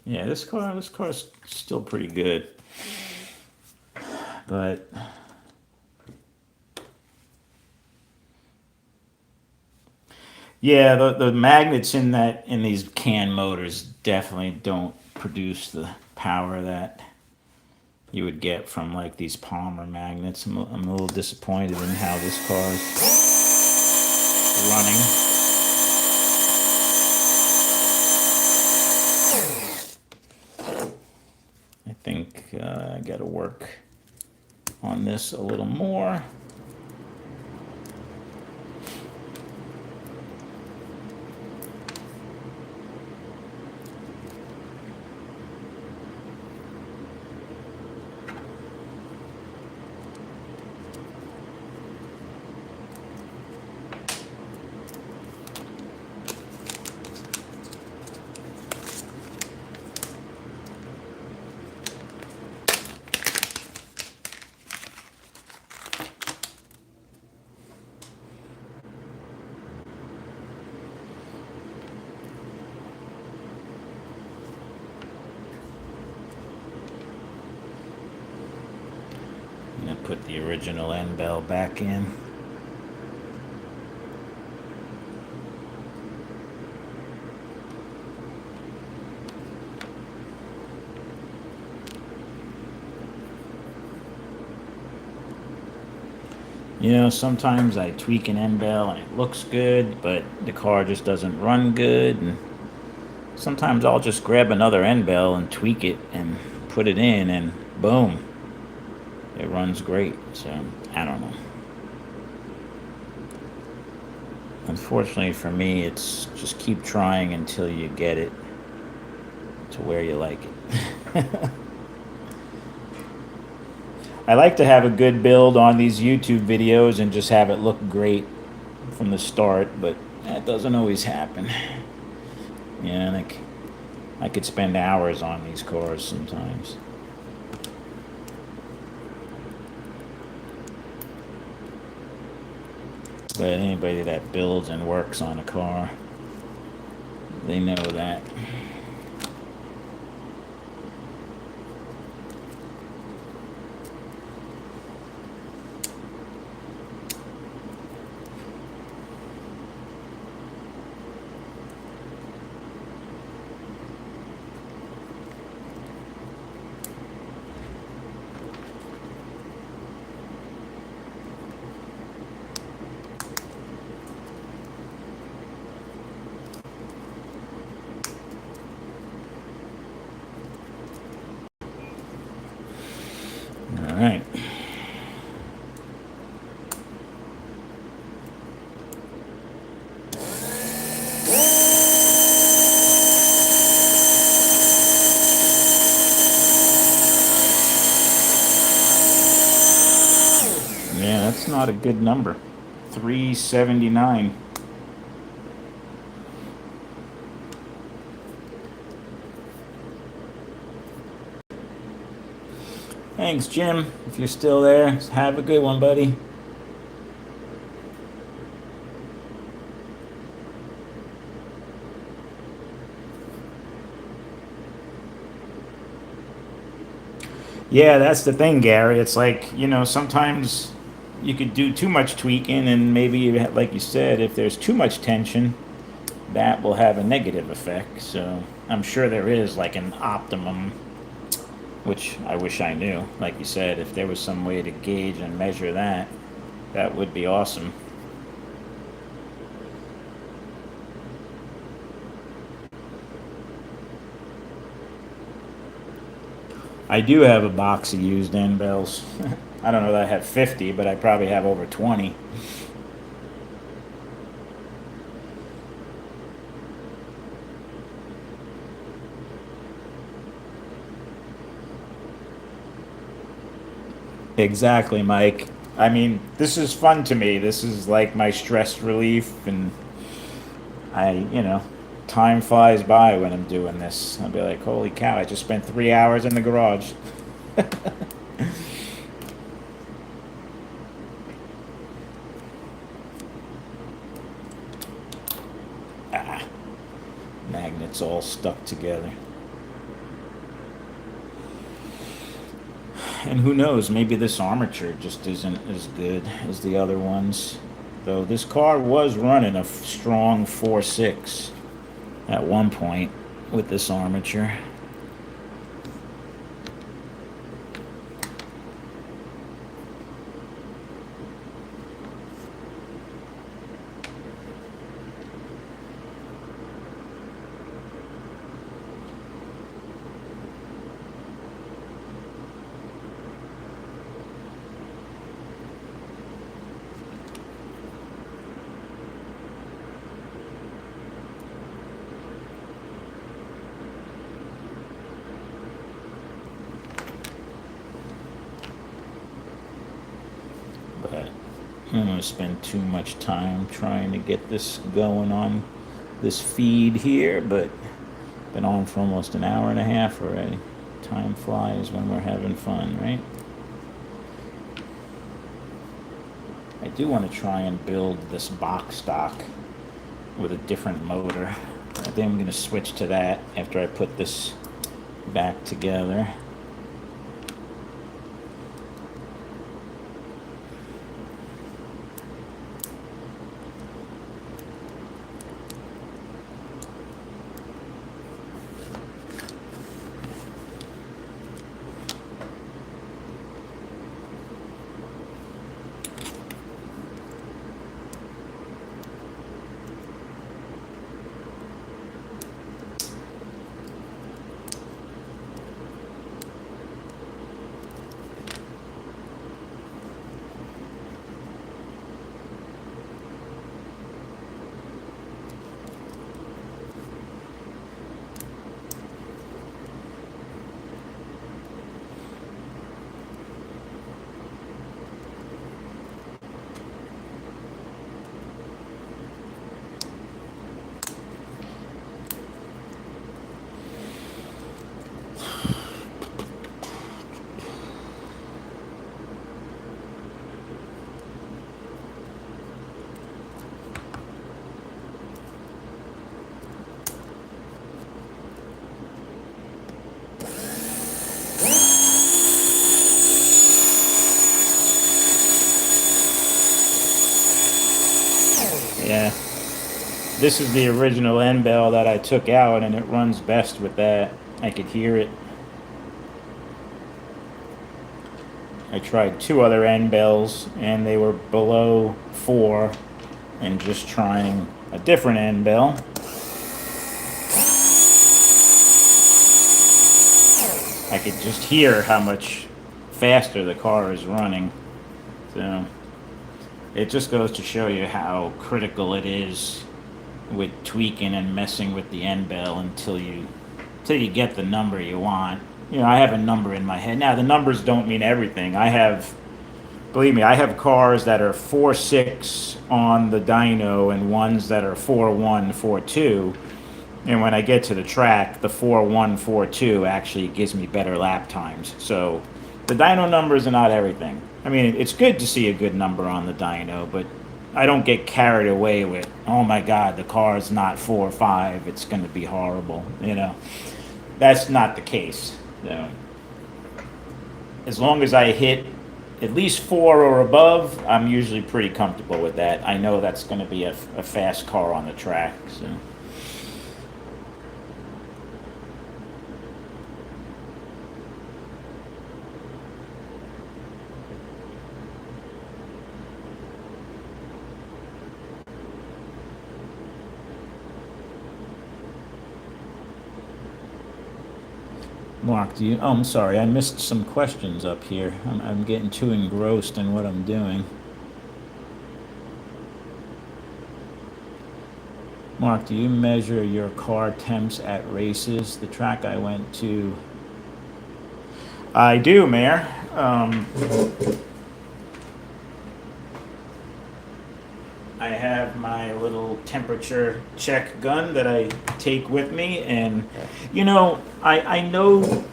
yeah, this car's still pretty good. But yeah, the magnets in these can motors definitely don't produce the power that you would get from like these Palmer magnets. I'm a little disappointed in how this car is running. I think I got to work on this a little more. I'm going to put the original end bell back in. You know, sometimes I tweak an end bell and it looks good, but the car just doesn't run good. And sometimes I'll just grab another end bell and tweak it and put it in, and boom, it runs great. So I don't know. Unfortunately for me, it's just keep trying until you get it to where you like it. I like to have a good build on these YouTube videos and just have it look great from the start, but that doesn't always happen. Yeah, like I could spend hours on these cars sometimes. But anybody that builds and works on a car, they know that. All right. Yeah, that's not a good number. 379. Thanks, Jim. If you're still there, have a good one, buddy. Yeah, that's the thing, Gary. It's like, sometimes you could do too much tweaking, and maybe, like you said, if there's too much tension, that will have a negative effect. So I'm sure there is like an optimum, which I wish I knew. Like you said, if there was some way to gauge and measure that, that would be awesome. I do have a box of used end bells. I don't know that I have 50, but I probably have over 20. Exactly, Mike. I mean, this is fun to me. This is like my stress relief, and time flies by when I'm doing this. I'll be like, holy cow, I just spent 3 hours in the garage. Ah, magnets all stuck together. And who knows, maybe this armature just isn't as good as the other ones. Though this car was running a strong 4.6 at one point with this armature. But I don't want to spend too much time trying to get this going on this feed here, but been on for almost an hour and a half already. Time flies when we're having fun, right? I do want to try and build this box stock with a different motor. I think I'm going to switch to that after I put this back together. Yeah. This is the original end bell that I took out, and it runs best with that. I could hear it. I tried two other end bells, and they were below 4, and just trying a different end bell. I could just hear how much faster the car is running. So it just goes to show you how critical it is with tweaking and messing with the end bell until you get the number you want. You know, I have a number in my head. Now the numbers don't mean everything. Believe me, I have cars that are 4.6 on the dyno and ones that are 4.1, 4.2. And when I get to the track, the 4.1, 4.2 actually gives me better lap times. So the dyno numbers are not everything. I mean, it's good to see a good number on the dyno, but I don't get carried away with, oh my God, the car's not 4 or 5, it's going to be horrible. You know, that's not the case. So, as long as I hit at least 4 or above, I'm usually pretty comfortable with that. I know that's going to be a fast car on the track. So. Mark, do you? Oh, I'm sorry, I missed some questions up here. I'm getting too engrossed in what I'm doing. Mark, do you measure your car temps at races? The track I went to. I do, Mayor. I have my little temperature check gun that I take with me, and I know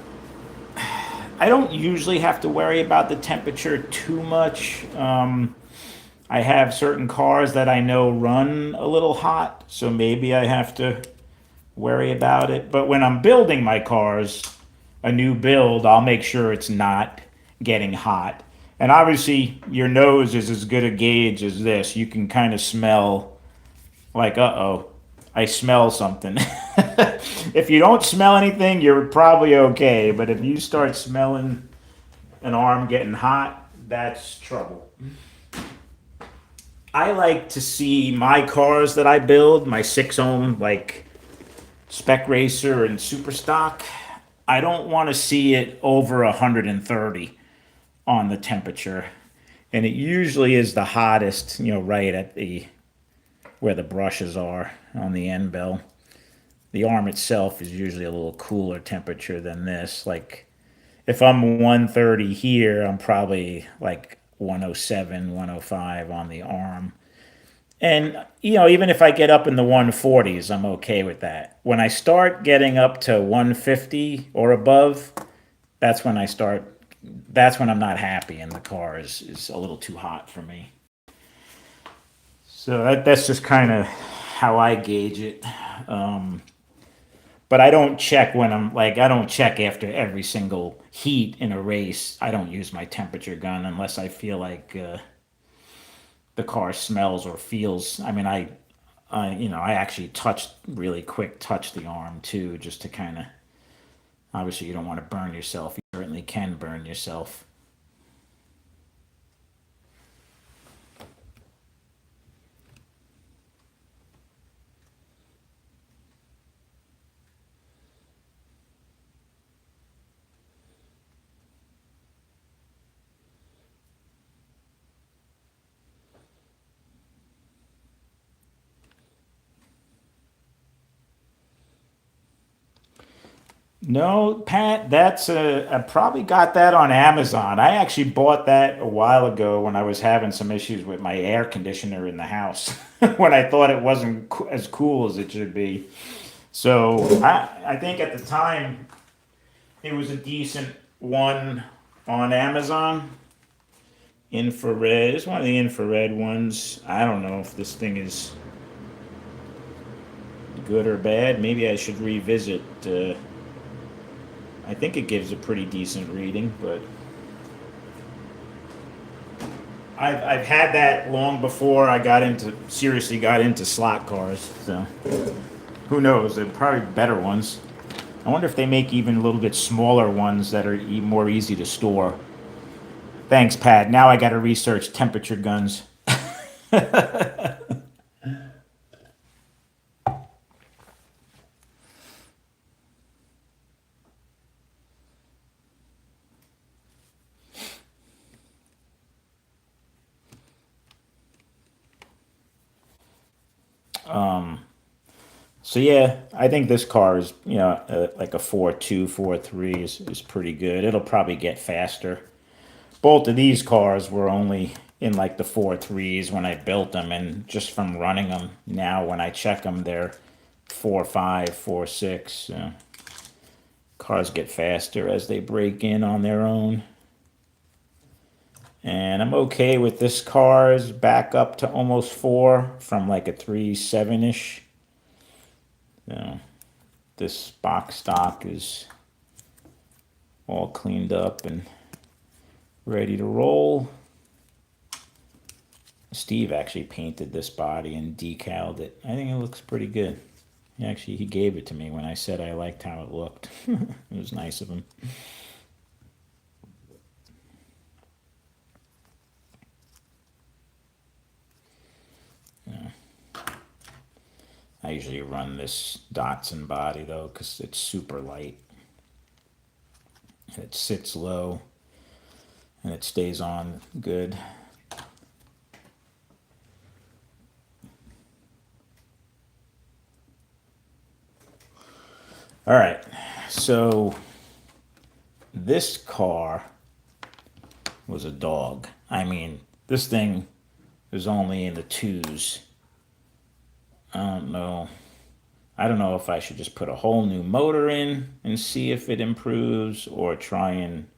I don't usually have to worry about the temperature too much. I have certain cars that I know run a little hot, so maybe I have to worry about it. But when I'm building my cars, a new build, I'll make sure it's not getting hot. And obviously, your nose is as good a gauge as this. You can kind of smell, like, uh-oh, I smell something. If you don't smell anything, you're probably okay. But if you start smelling an arm getting hot, that's trouble. I like to see my cars that I build, my 6 ohm, like Spec Racer and Super Stock. I don't want to see it over 130 on the temperature. And it usually is the hottest, right at the where the brushes are on the end bell. The arm itself is usually a little cooler temperature than this. Like if I'm 130 here, I'm probably like 107, 105 on the arm. And even if I get up in the 140s, I'm okay with that. When I start getting up to 150 or above, that's when I start that's when I'm not happy and the car is a little too hot for me. So that's just kind of how I gauge it. Um, but I don't check I don't check after every single heat in a race. I don't use my temperature gun unless I feel like the car smells or feels. I mean, I actually really quick touch the arm too, just to kind of, obviously you don't want to burn yourself. You certainly can burn yourself. No, Pat, I probably got that on Amazon. I actually bought that a while ago when I was having some issues with my air conditioner in the house when I thought it wasn't as cool as it should be. So I think at the time it was a decent one on Amazon. Infrared. It's one of the infrared ones. I don't know if this thing is good or bad. Maybe I should revisit. I think it gives a pretty decent reading, but I've had that long before I seriously got into slot cars. So who knows? They're probably better ones. I wonder if they make even a little bit smaller ones that are more easy to store. Thanks, Pat. Now I got to research temperature guns. So yeah, I think this car is, like a 4.2, 4.3 is pretty good. It'll probably get faster. Both of these cars were only in like the 4.3s when I built them, and just from running them now, when I check them, they're 4.5, 4.6. Cars get faster as they break in on their own. And I'm okay with this car's back up to almost 4 from like a 3.7 ish. This box stock is all cleaned up and ready to roll. Steve actually painted this body and decaled it. I think it looks pretty good. He gave it to me when I said I liked how it looked. It was nice of him. I usually run this Datsun body though because it's super light. It sits low and it stays on good. All right, so this car was a dog. I mean, this thing is only in the twos. I don't know. I don't know if I should just put a whole new motor in and see if it improves, or try and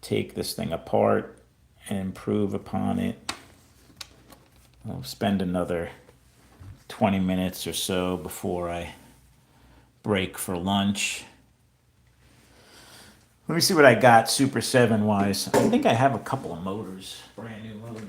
take this thing apart and improve upon it. I'll spend another 20 minutes or so before I break for lunch. Let me see what I got Super 7 wise. I think I have a couple of motors, brand new motors.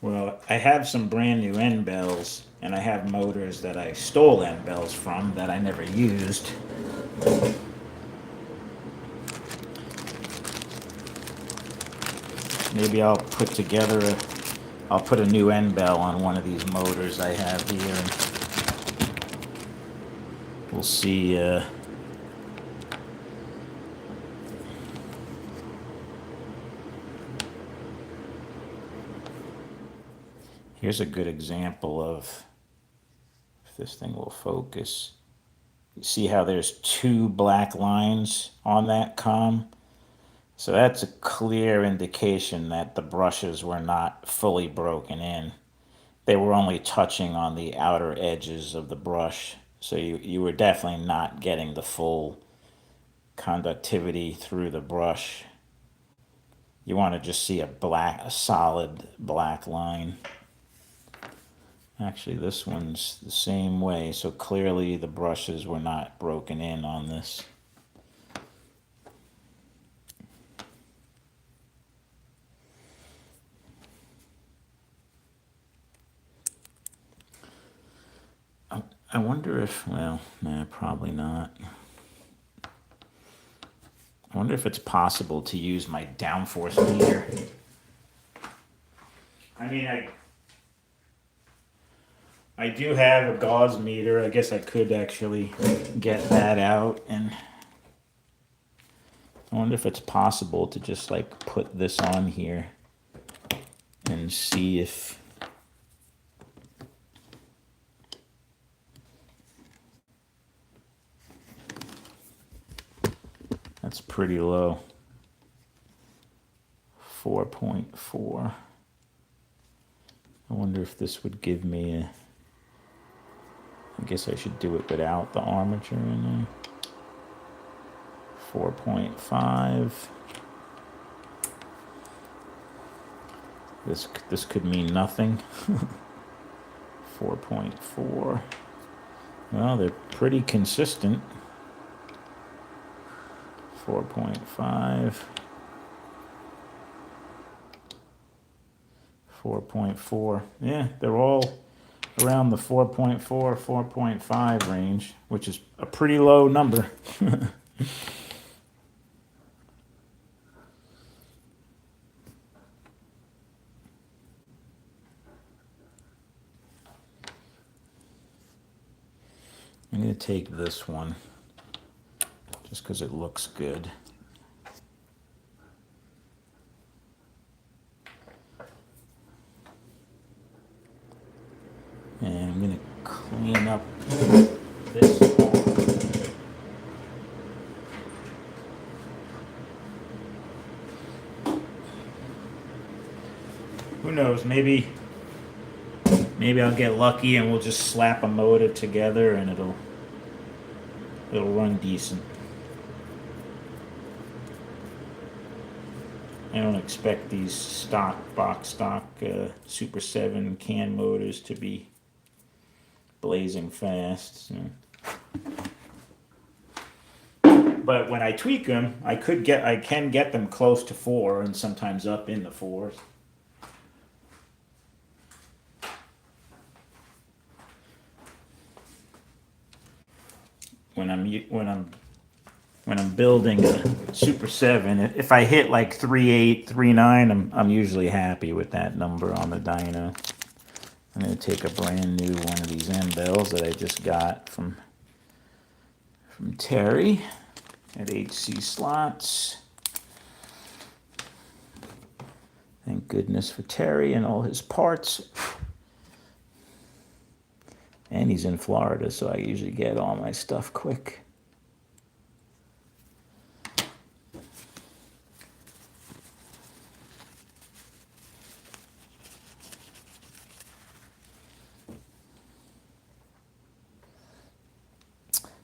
Well, I have some brand new end bells, and I have motors that I stole end bells from that I never used. Maybe I'll put a new end bell on one of these motors I have here, and we'll see. Here's a good example of, if this thing will focus. You see how there's 2 black lines on that comb? So that's a clear indication that the brushes were not fully broken in. They were only touching on the outer edges of the brush. So you were definitely not getting the full conductivity through the brush. You want to just see a solid black line. Actually, this one's the same way, so clearly the brushes were not broken in on this. I wonder if, well, nah, probably not. I wonder if it's possible to use my downforce meter. I mean, I do have a gauge meter. I guess I could actually get that out, and I wonder if it's possible to just like put this on here and see if that's pretty low. 4.4. I wonder if this would give me a, I guess I should do it without the armature in there. 4.5. This could mean nothing. 4.4. Well, they're pretty consistent. 4.5. 4.4. Yeah, they're all around the 4.4, 4.5 range, which is a pretty low number. I'm going to take this one just because it looks good. And I'm going to clean up this one. Who knows, maybe I'll get lucky and we'll just slap a motor together and it'll run decent. I don't expect these box stock Super 7 can motors to be blazing fast. So. But when I tweak them, I can get them close to 4 and sometimes up in the 4s. When I'm building a Super 7, if I hit like 3.8, 3.9, I'm usually happy with that number on the dyno. I'm going to take a brand new one of these M bells that I just got from Terry at HC Slots. Thank goodness for Terry and all his parts. And he's in Florida, so I usually get all my stuff quick.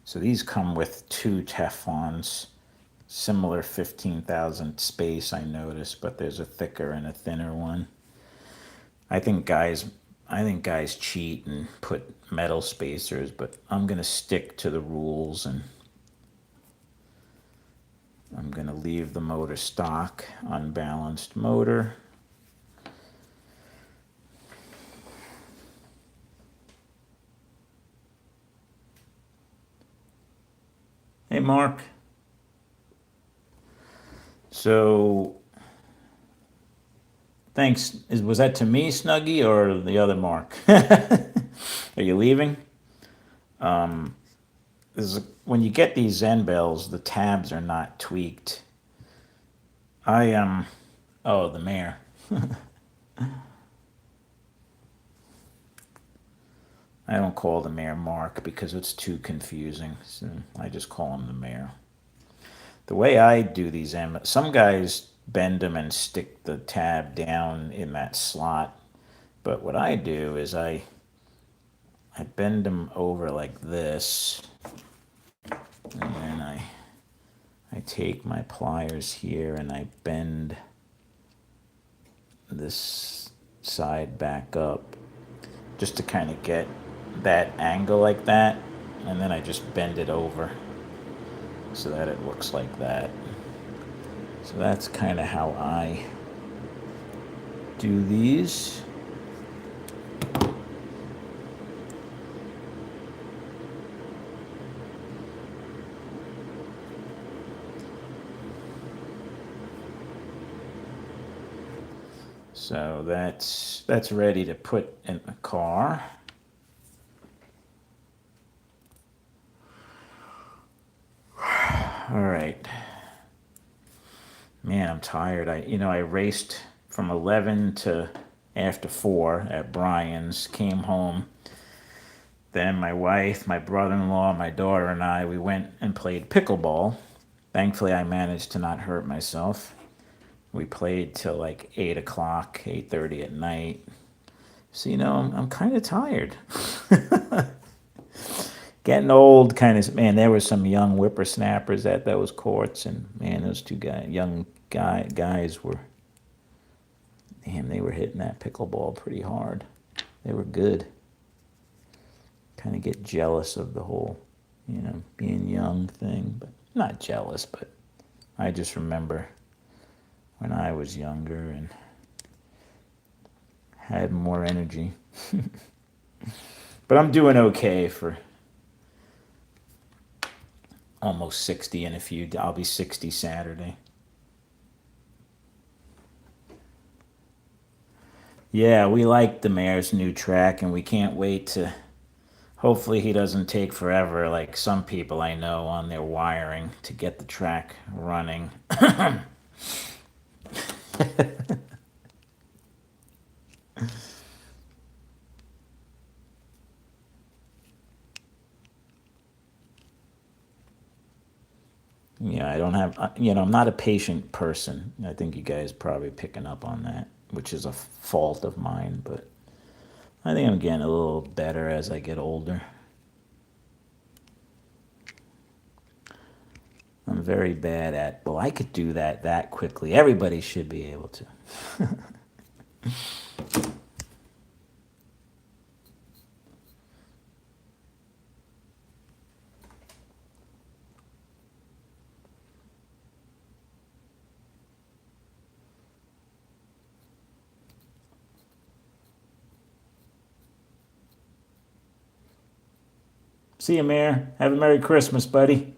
So these come with 2 Teflons, similar 15,000 space, I noticed, but there's a thicker and a thinner one. I think guys cheat and put metal spacers, but I'm gonna stick to the rules and I'm gonna leave the motor stock, unbalanced motor. Hey, Mark. So, thanks. Was that to me, Snuggie, or the other Mark? Are you leaving? When you get these Zen bells, the tabs are not tweaked. Oh, the mayor. I don't call the mayor Mark because it's too confusing. So I just call him the mayor. The way I do these, some guys bend them and stick the tab down in that slot. But what I do is I bend them over like this. And then I take my pliers here and I bend this side back up just to kind of get that angle like that, and then I just bend it over so that it looks like that. So that's kind of how I do these. So that's ready to put in the car. All right. Man, I'm tired. I raced from 11 to after 4 at Brian's, came home. Then my wife, my brother-in-law, my daughter, and we went and played pickleball. Thankfully, I managed to not hurt myself. We played till like 8 o'clock, 8:30 at night. So, I'm kind of tired. Getting old, man, there were some young whippersnappers at those courts, and man, those young guys were, damn, they were hitting that pickleball pretty hard. They were good. kind of get jealous of the whole, being young thing. But not jealous, but I just remember when I was younger and had more energy. But I'm doing okay for almost 60 in a few. I'll be 60 Saturday. Yeah, we like the mayor's new track, and we can't wait to. Hopefully, he doesn't take forever, like some people I know on their wiring to get the track running. Yeah, I don't have, I'm not a patient person. I think you guys probably picking up on that, which is a fault of mine, but I think I'm getting a little better as I get older. I'm very bad at, well, I could do that quickly. Everybody should be able to. See you, Mayor. Have a Merry Christmas, buddy.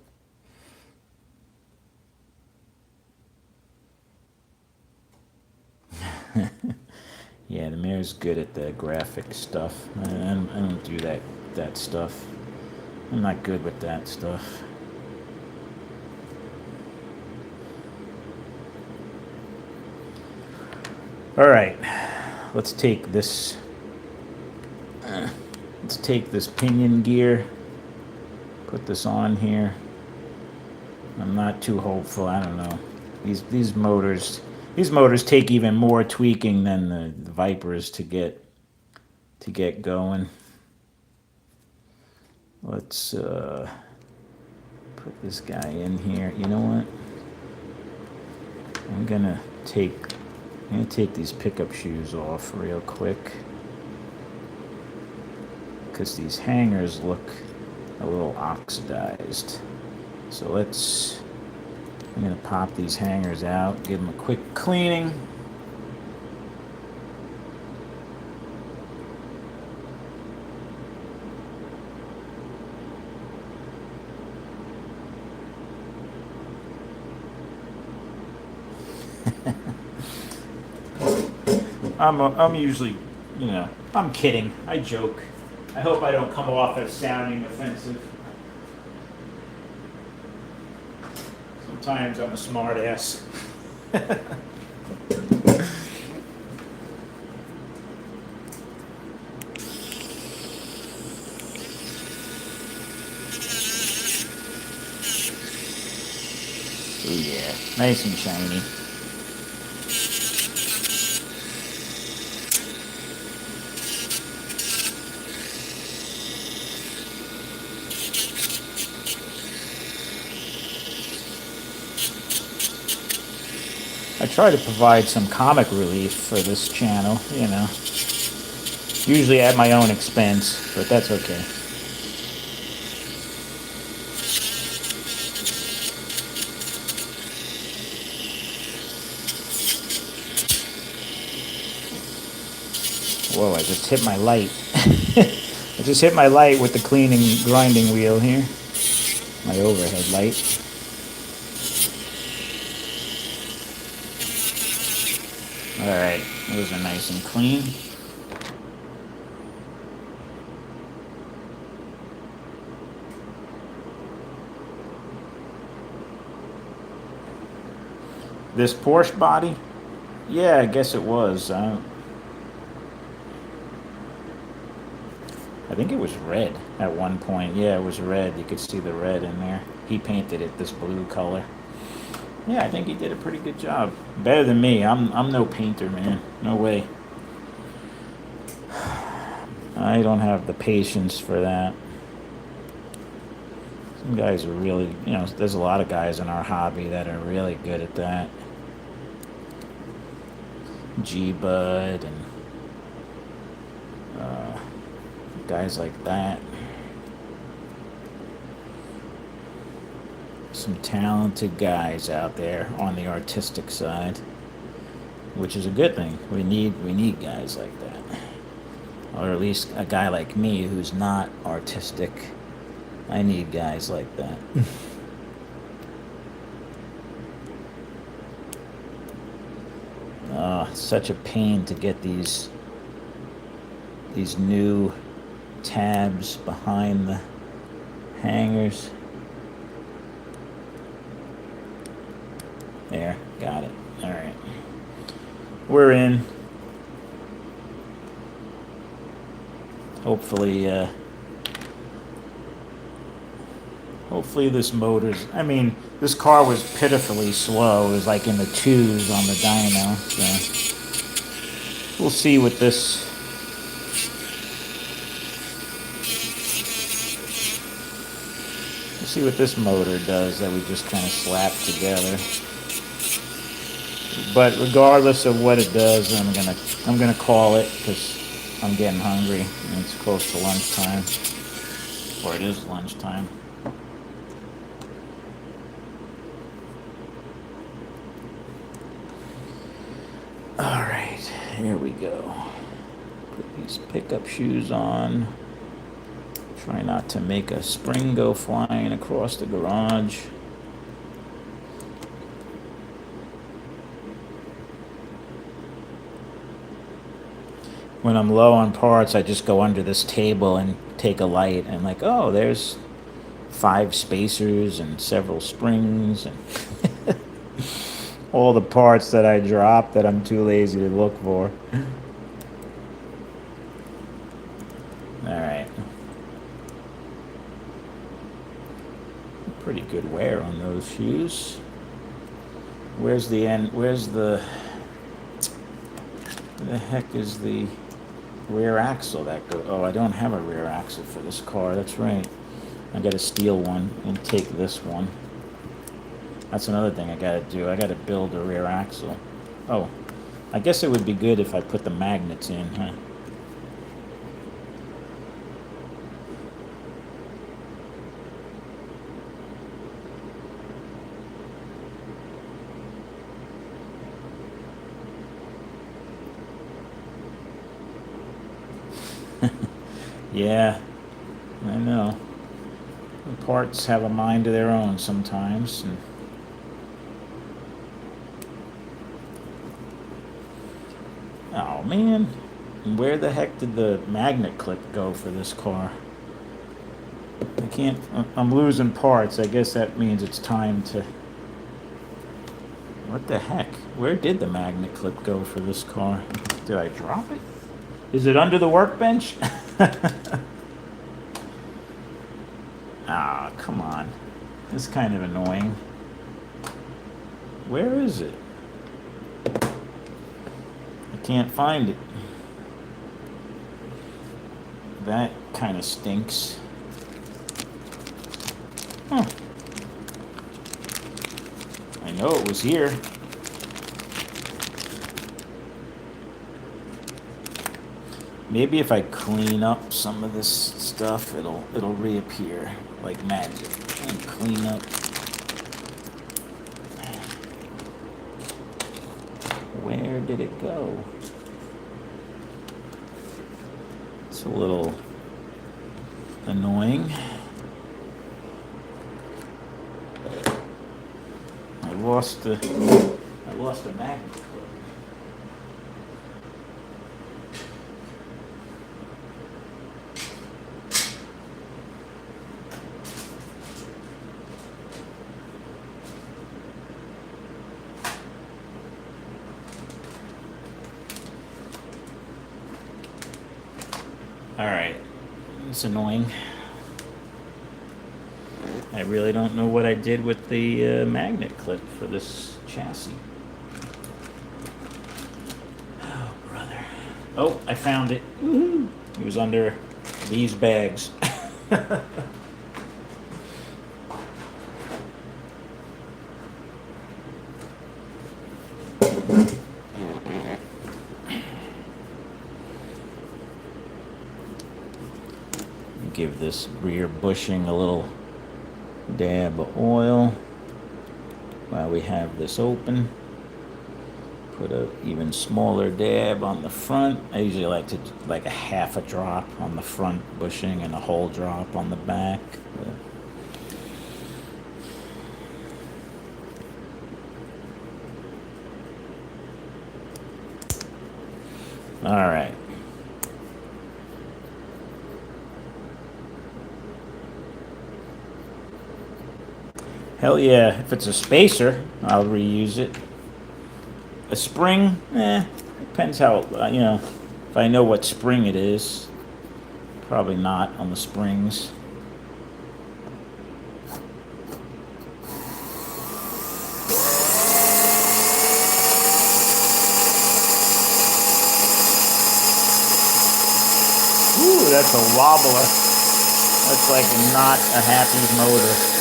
Yeah, the mayor's good at the graphic stuff. I don't do that stuff. I'm not good with that stuff. All right, let's take this. Let's take this pinion gear. Put this on here. I'm not too hopeful. I don't know. These motors. These motors take even more tweaking than the Vipers to get going. Let's put this guy in here. You know what? I'm gonna take these pickup shoes off real quick because these hangers look a little oxidized. So I'm gonna pop these hangers out, give them a quick cleaning. I'm usually, I'm kidding. I joke. I hope I don't come off as sounding offensive. Sometimes I'm a smart ass. Oh yeah, nice and shiny. I try to provide some comic relief for this channel, Usually at my own expense, but that's okay. Whoa, I just hit my light. I just hit my light with the cleaning grinding wheel here. My overhead light. Alright, those are nice and clean. This Porsche body? Yeah, I guess it was. I think it was red at one point. Yeah, it was red. You could see the red in there. He painted it this blue color. Yeah, I think he did a pretty good job. Better than me. I'm no painter, man. No way. I don't have the patience for that. Some guys are really, there's a lot of guys in our hobby that are really good at that. G-Bud and guys like that. some talented guys out there on the artistic side, which is a good thing. We need guys like that, or at least a guy like me who's not artistic. I need guys like that. Such a pain to get these new tabs behind the hangers. There, got it. All right, we're in. Hopefully this motor's, I mean, this car was pitifully slow. It was like in the twos on the dyno, so we'll see what this, motor does that we just kind of slapped together. But regardless of what it does, I'm gonna call it, because I'm getting hungry and it's close to lunchtime, or it is lunchtime. All right, here we go. Put these pickup shoes on. Try not to make a spring go flying across the garage. When I'm low on parts, I just go under this table and take a light, and like, oh, there's 5 spacers and several springs and all the parts that I dropped that I'm too lazy to look for. All right. Pretty good wear on those shoes. Where's the end? Where's the heck is the rear axle that goes? Oh, I don't have a rear axle for this car. That's right. I got to steal one and take this one. That's another thing I got to do. I got to build a rear axle. Oh, I guess it would be good if I put the magnets in, huh? Yeah, I know. The parts have a mind of their own sometimes. And oh man, where the heck did the magnet clip go for this car? I can't, I'm losing parts. I guess that means it's time to... What the heck? Where did the magnet clip go for this car? Did I drop it? Is it under the workbench? Ah, come on. This is kind of annoying. Where is it? I can't find it. That kind of stinks. Huh. I know it was here. Maybe if I clean up some of this stuff, it'll reappear like magic. And clean up. Where did it go? It's a little annoying. I lost the magnet clip. Alright, it's annoying. I really don't know what I did with the magnet clip for this chassis. Oh, brother. Oh, I found it. Woo-hoo. It was under these bags. Give this rear bushing a little dab of oil. While we have this open, put a even smaller dab on the front. I usually like to like a half a drop on the front bushing and a whole drop on the back. All right. Hell yeah, if it's a spacer, I'll reuse it. A spring, depends how, if I know what spring it is. Probably not on the springs. Ooh, that's a wobbler. That's like not a happy motor.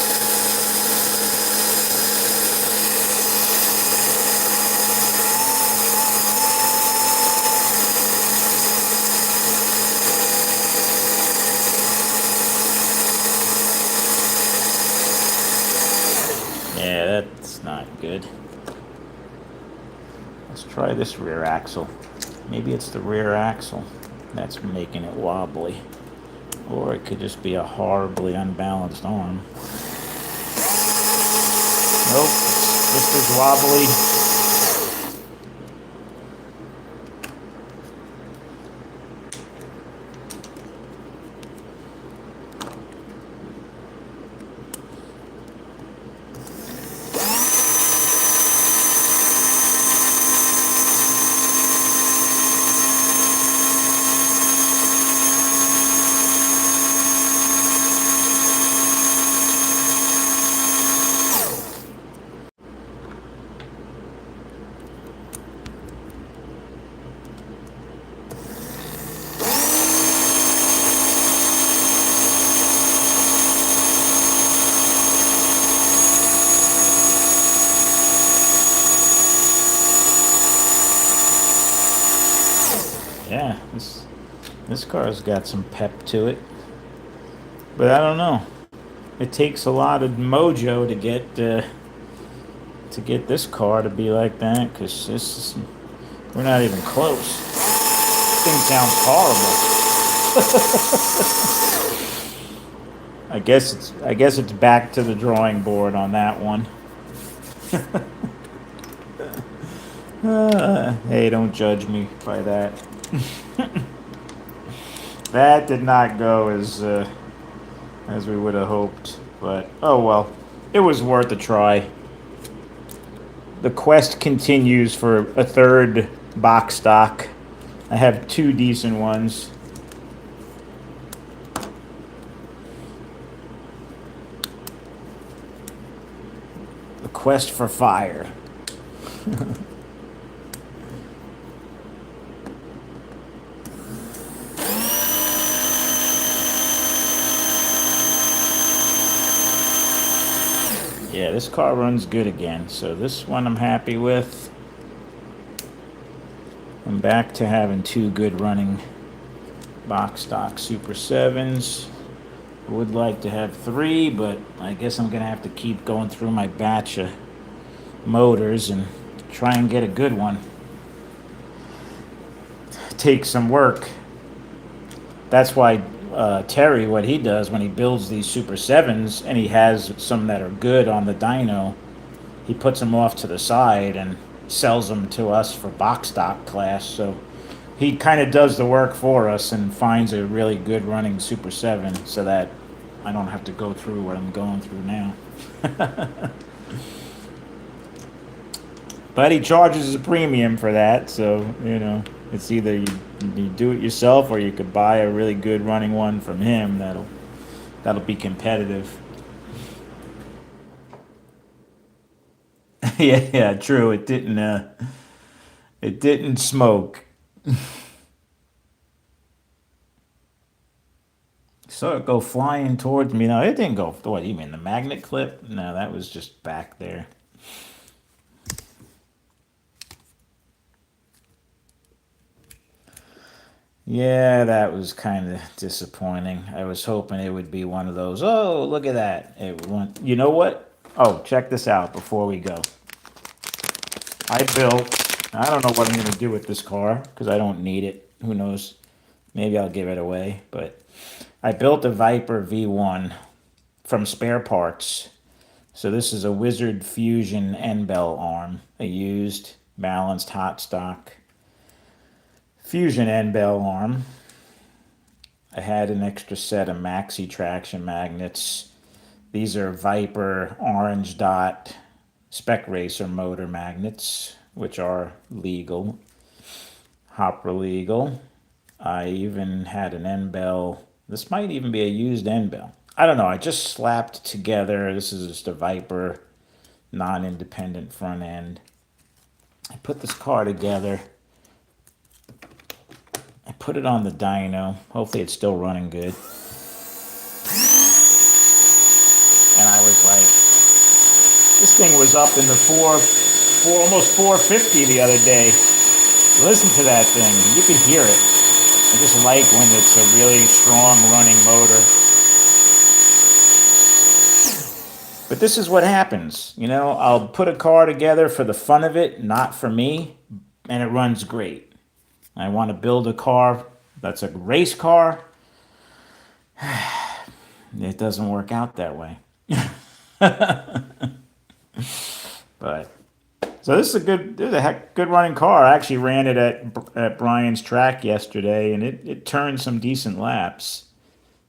Yeah, that's not good. Let's try this rear axle. Maybe it's the rear axle that's making it wobbly. Or it could just be a horribly unbalanced arm. Nope, it's just as wobbly. Yeah, this car's got some pep to it, but I don't know. It takes a lot of mojo to get this car to be like that. Cause we're not even close. This thing sounds horrible. I guess it's back to the drawing board on that one. Hey, don't judge me by that. That did not go as we would have hoped, but oh well, it was worth a try. The quest continues for a third box stock. I have two decent ones. The quest for fire. Yeah, this car runs good again, so this one I'm happy with. I'm back to having two good running box stock Super 7s. Would like to have three, but I guess I'm gonna have to keep going through my batch of motors and try and get a good one. Takes some work. That's why Terry, what he does when he builds these Super 7s and he has some that are good on the dyno, he puts them off to the side and sells them to us for box stock class. So he kind of does the work for us and finds a really good running Super 7 so that I don't have to go through what I'm going through now. But he charges a premium for that, so, it's either you do it yourself or you could buy a really good running one from him that'll be competitive. Yeah, true. It didn't smoke. So it go flying towards me. No, it didn't go. What do you mean, the magnet clip? No, that was just back there. Yeah, that was kind of disappointing. I was hoping it would be one of those. Oh, look at that! You know what? Oh, check this out before we go. I don't know what I'm going to do with this car because I don't need it. Who knows? Maybe I'll give it away. But I built a Viper V1 from spare parts. So this is a Wizard Fusion N-Bell arm, a used balanced hot stock Fusion N-Bell arm. I had an extra set of maxi traction magnets. These are Viper Orange Dot Spec Racer motor magnets, which are legal, Hopper legal. I even had an N-Bell. This might even be a used N-Bell. I don't know. I just slapped together. This is just a Viper non-independent front end. I put this car together. I put it on the dyno. Hopefully it's still running good. And I was like, this thing was up in the almost 450 the other day. Listen to that thing. You can hear it. I just like when it's a really strong running motor. But this is what happens. You know, I'll put a car together for the fun of it, not for me, and it runs great. I want to build a car that's a race car. It doesn't work out that way. But so this is a good running car. I actually ran it at Brian's track yesterday, and it turned some decent laps.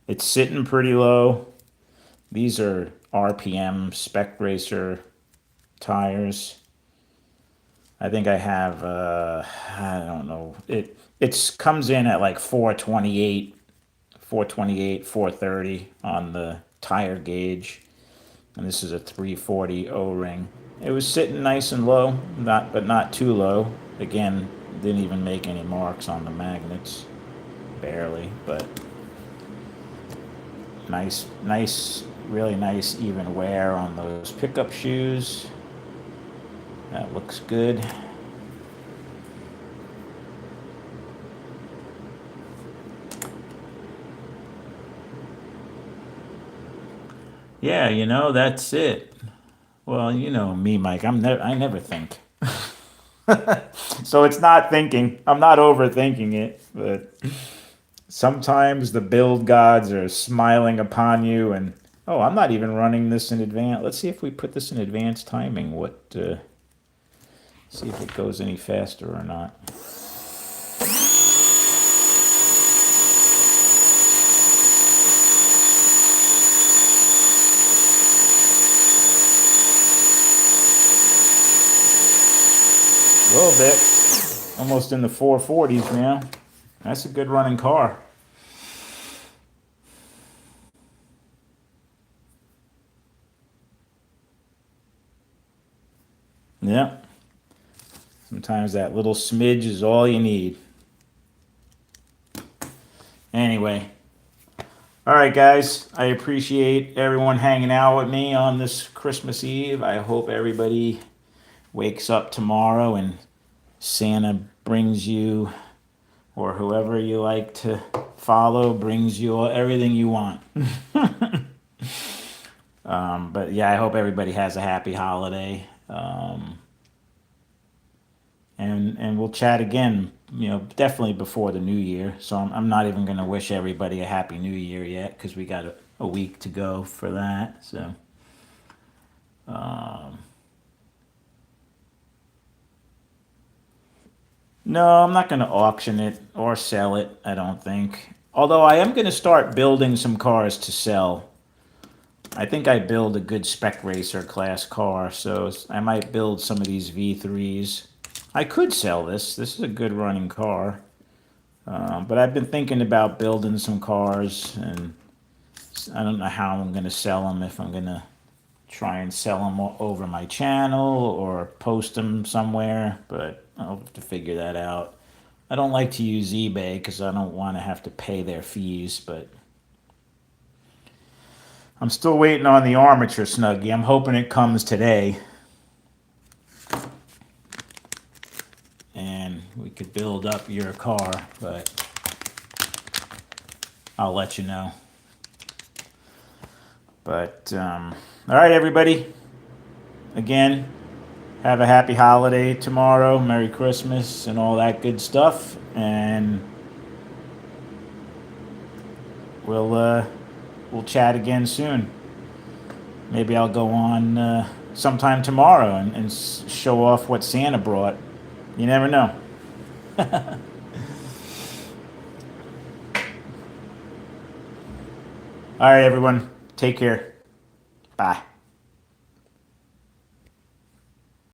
It's sitting pretty low. These are RPM Spec Racer tires. I think I have I don't know. It comes in at like 428, 430 on the tire gauge. And this is a 340 O-ring. It was sitting nice and low, but not too low. Again, didn't even make any marks on the magnets, barely. But nice, really nice even wear on those pickup shoes. That looks good. Yeah, that's it. Well, you know me, Mike. I never think. So it's not thinking. I'm not overthinking it, but sometimes the build gods are smiling upon you and oh, I'm not even running this in advance. Let's see if we put this in advanced timing. See if it goes any faster or not. A little bit. Almost in the 440s now. That's a good running car. Yeah. Sometimes that little smidge is all you need. Anyway. All right, guys. I appreciate everyone hanging out with me on this Christmas Eve. I hope everybody wakes up tomorrow and Santa brings you, or whoever you like to follow, brings you everything you want. But yeah, I hope everybody has a happy holiday. And we'll chat again, definitely before the new year. So I'm not even going to wish everybody a happy new year yet because we got a week to go for that. So, no, I'm not going to auction it or sell it, I don't think. Although I am going to start building some cars to sell. I think I build a good Spec Racer class car, so I might build some of these V3s. I could sell this. This is a good running car. But I've been thinking about building some cars, and I don't know how I'm going to sell them, if I'm going to try and sell them over my channel or post them somewhere, but I'll have to figure that out. I don't like to use eBay because I don't want to have to pay their fees, but I'm still waiting on the armature Snuggie. I'm hoping it comes today. And we could build up your car, but I'll let you know. But, all right, everybody. again, have a happy holiday tomorrow, Merry Christmas, and all that good stuff. And we'll chat again soon. Maybe I'll go on sometime tomorrow and show off what Santa brought. You never know. All right, everyone. Take care. Bye.